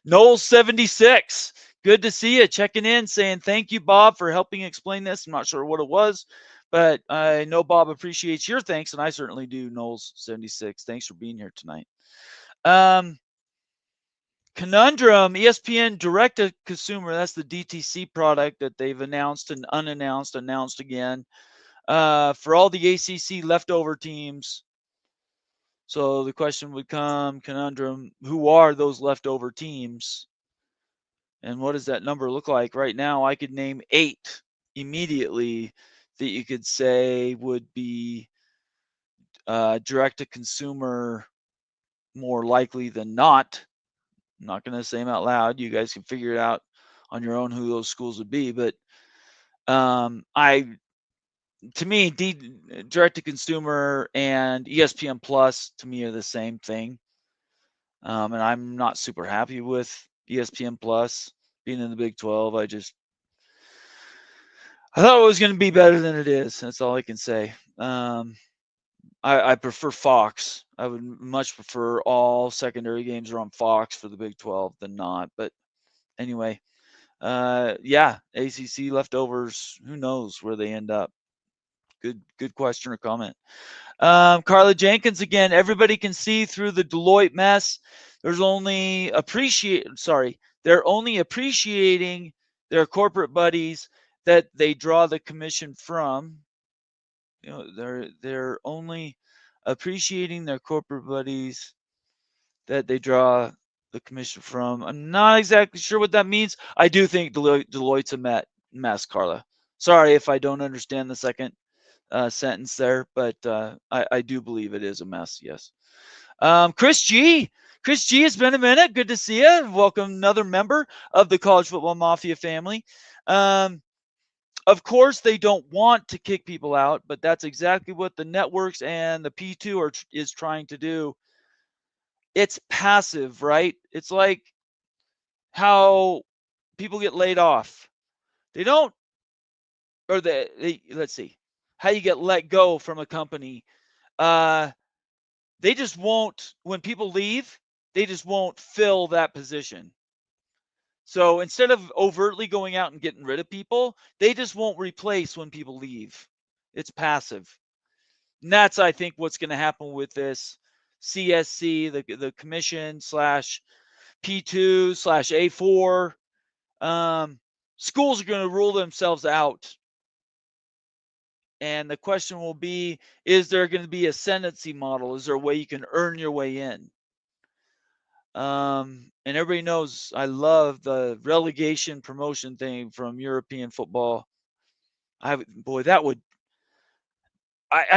Noel76, good to see you. Checking in, saying thank you, Bob, for helping explain this. I'm not sure what it was, but I know Bob appreciates your thanks, and I certainly do. Noel76, thanks for being here tonight. Conundrum, ESPN direct to consumer. That's the DTC product that they've announced and unannounced, announced again for all the ACC leftover teams. So the question would come, conundrum, who are those leftover teams? And what does that number look like? Right now, I could name 8 immediately that you could say would be direct to consumer more likely than not. I'm not going to say them out loud. You guys can figure it out on your own who those schools would be. But to me, direct to consumer and ESPN Plus to me are the same thing. And I'm not super happy with ESPN Plus being in the Big 12. I thought it was going to be better than it is. That's all I can say. I prefer Fox. I would much prefer all secondary games are on Fox for the Big 12 than not. But anyway, yeah, ACC leftovers. Who knows where they end up? Good question or comment. Carla Jenkins again. Everybody can see through the Deloitte mess. They're only appreciating their corporate buddies that they draw the commission from. You know, they're only appreciating their corporate buddies that they draw the commission from. I'm not exactly sure what that means. I do think Deloitte's a mess, Carla. Sorry if I don't understand the second sentence there, but I do believe it is a mess. Yes. Chris G, it's been a minute. Good to see you. Welcome, another member of the College Football Mafia family. Of course, they don't want to kick people out, but that's exactly what the networks and the P2 is trying to do. It's passive, right? It's like how people get laid off. They don't, or let's see, how you get let go from a company. They just won't, when people leave, they just won't fill that position. So instead of overtly going out and getting rid of people, they just won't replace when people leave. It's passive. And that's, I think, what's going to happen with this CSC, the commission / P2 / A4. Schools are going to rule themselves out. And the question will be, is there going to be a ascendancy model? Is there a way you can earn your way in? And everybody knows I love the relegation promotion thing from European football. I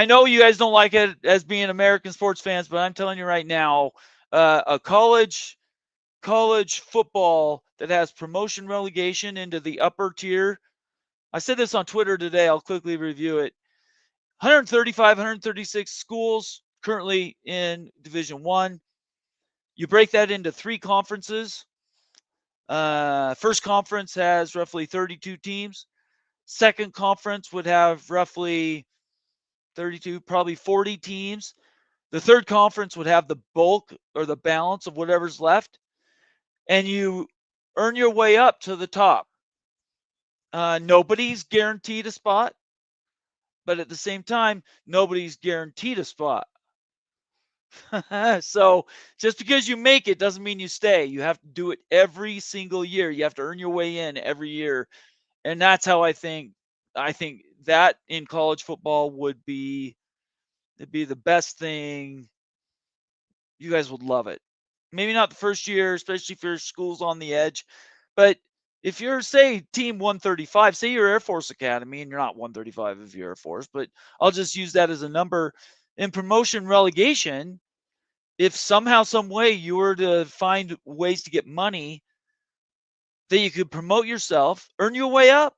know you guys don't like it as being American sports fans, but I'm telling you right now, a college football that has promotion relegation into the upper tier. I said this on Twitter today. I'll quickly review it. 135, 136 schools currently in Division One. You break that into 3 conferences. First conference has roughly 32 teams. Second conference would have roughly 32, probably 40 teams. The third conference would have the bulk or the balance of whatever's left. And you earn your way up to the top. Nobody's guaranteed a spot, but at the same time, nobody's guaranteed a spot. So just because you make it doesn't mean you stay. You have to do it every single year. You have to earn your way in every year. And that's how I think that in college football would be the best thing. You guys would love it. Maybe not the first year, especially if your school's on the edge. But if you're, say, team 135, say you're Air Force Academy, and you're not 135 if you're Air Force, but I'll just use that as a number. In promotion relegation, if somehow, some way you were to find ways to get money, that you could promote yourself, earn your way up.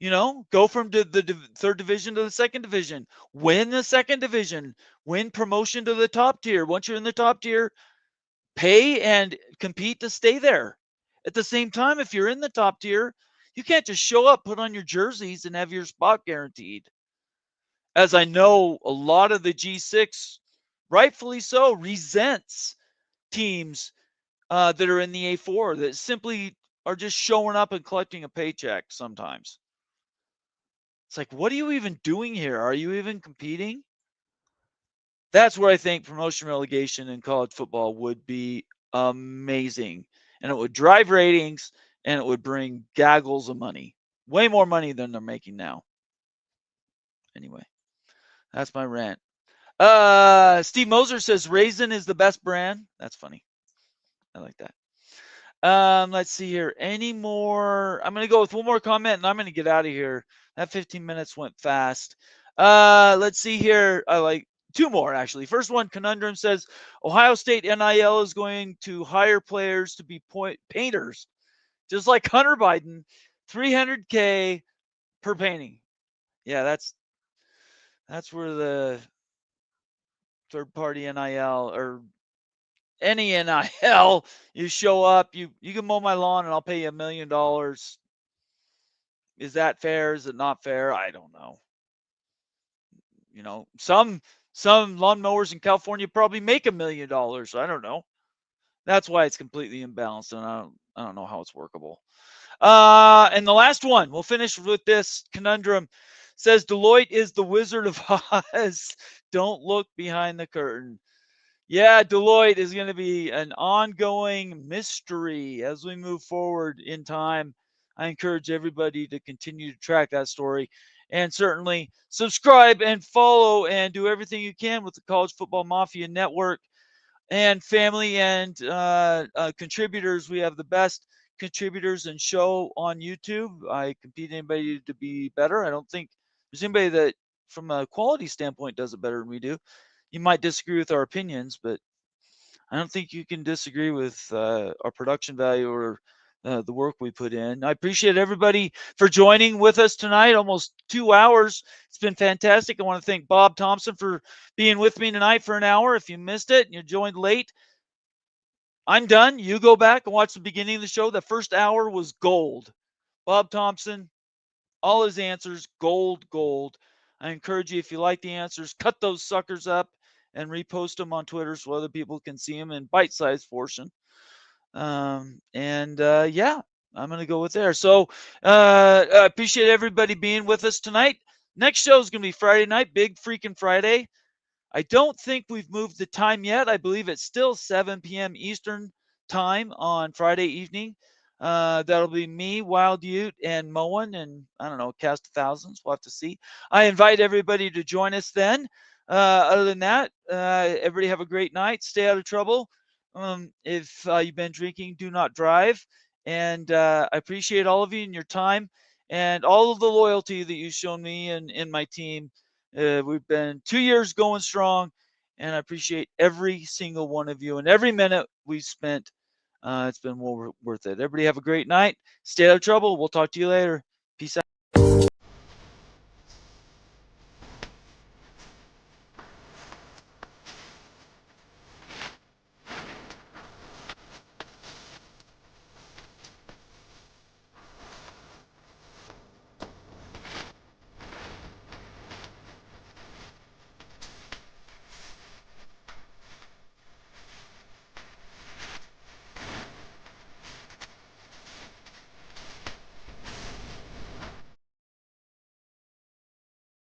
Go from the third division to the second division, win the second division, win promotion to the top tier. Once you're in the top tier, pay and compete to stay there. At the same time, if you're in the top tier, you can't just show up, put on your jerseys, and have your spot guaranteed. As I know, a lot of the G6, rightfully so, resents teams that are in the A4 that simply are just showing up and collecting a paycheck sometimes. It's like, what are you even doing here? Are you even competing? That's where I think promotion relegation in college football would be amazing. And it would drive ratings and it would bring gaggles of money. Way more money than they're making now. Anyway, that's my rant. Steve Moser says Raisin is the best brand. That's funny. I like that. Let's see here. Any more? I'm going to go with one more comment and I'm going to get out of here. That 15 minutes went fast. Let's see here. I like two more, actually. First one, Conundrum says, Ohio State NIL is going to hire players to be painters, just like Hunter Biden, $300K per painting. Yeah, that's where the third-party NIL or any NIL, you show up, you can mow my lawn and I'll pay you $1 million. Is that fair? Is it not fair? I don't know. Some lawnmowers in California probably make $1 million. I don't know. That's why it's completely imbalanced, and I don't know how it's workable. And the last one, we'll finish with this conundrum. Says Deloitte is the Wizard of Oz. Don't look behind the curtain. Yeah, Deloitte is going to be an ongoing mystery as we move forward in time. I encourage everybody to continue to track that story and certainly subscribe and follow and do everything you can with the College Football Mafia Network and family and contributors. We have the best contributors and show on YouTube. I compete anybody to be better. I don't think there's anybody that from a quality standpoint does it better than we do. You might disagree with our opinions, but I don't think you can disagree with our production value or the work we put in. I appreciate everybody for joining with us tonight, almost 2 hours. It's been fantastic. I want to thank Bob Thompson for being with me tonight for an hour. If you missed it and you joined late, I'm done. You go back and watch the beginning of the show. The first hour was gold. Bob Thompson, all his answers, gold. I encourage you, if you like the answers, cut those suckers up and repost them on Twitter so other people can see them in bite-sized portion. Yeah, I'm going to go with there. So I appreciate everybody being with us tonight. Next show is going to be Friday night, big freaking Friday. I don't think we've moved the time yet. I believe it's still 7 p.m. Eastern time on Friday evening. That'll be me, Wild Ute, and Moen, and I don't know, cast of thousands. We'll have to see. I invite everybody to join us then. Other than that, everybody have a great night. Stay out of trouble. If you've been drinking, do not drive. And I appreciate all of you and your time and all of the loyalty that you've shown me and my team. We've been 2 years going strong, and I appreciate every single one of you and every minute we've spent. It's been well worth it. Everybody have a great night. Stay out of trouble. We'll talk to you later. Peace out.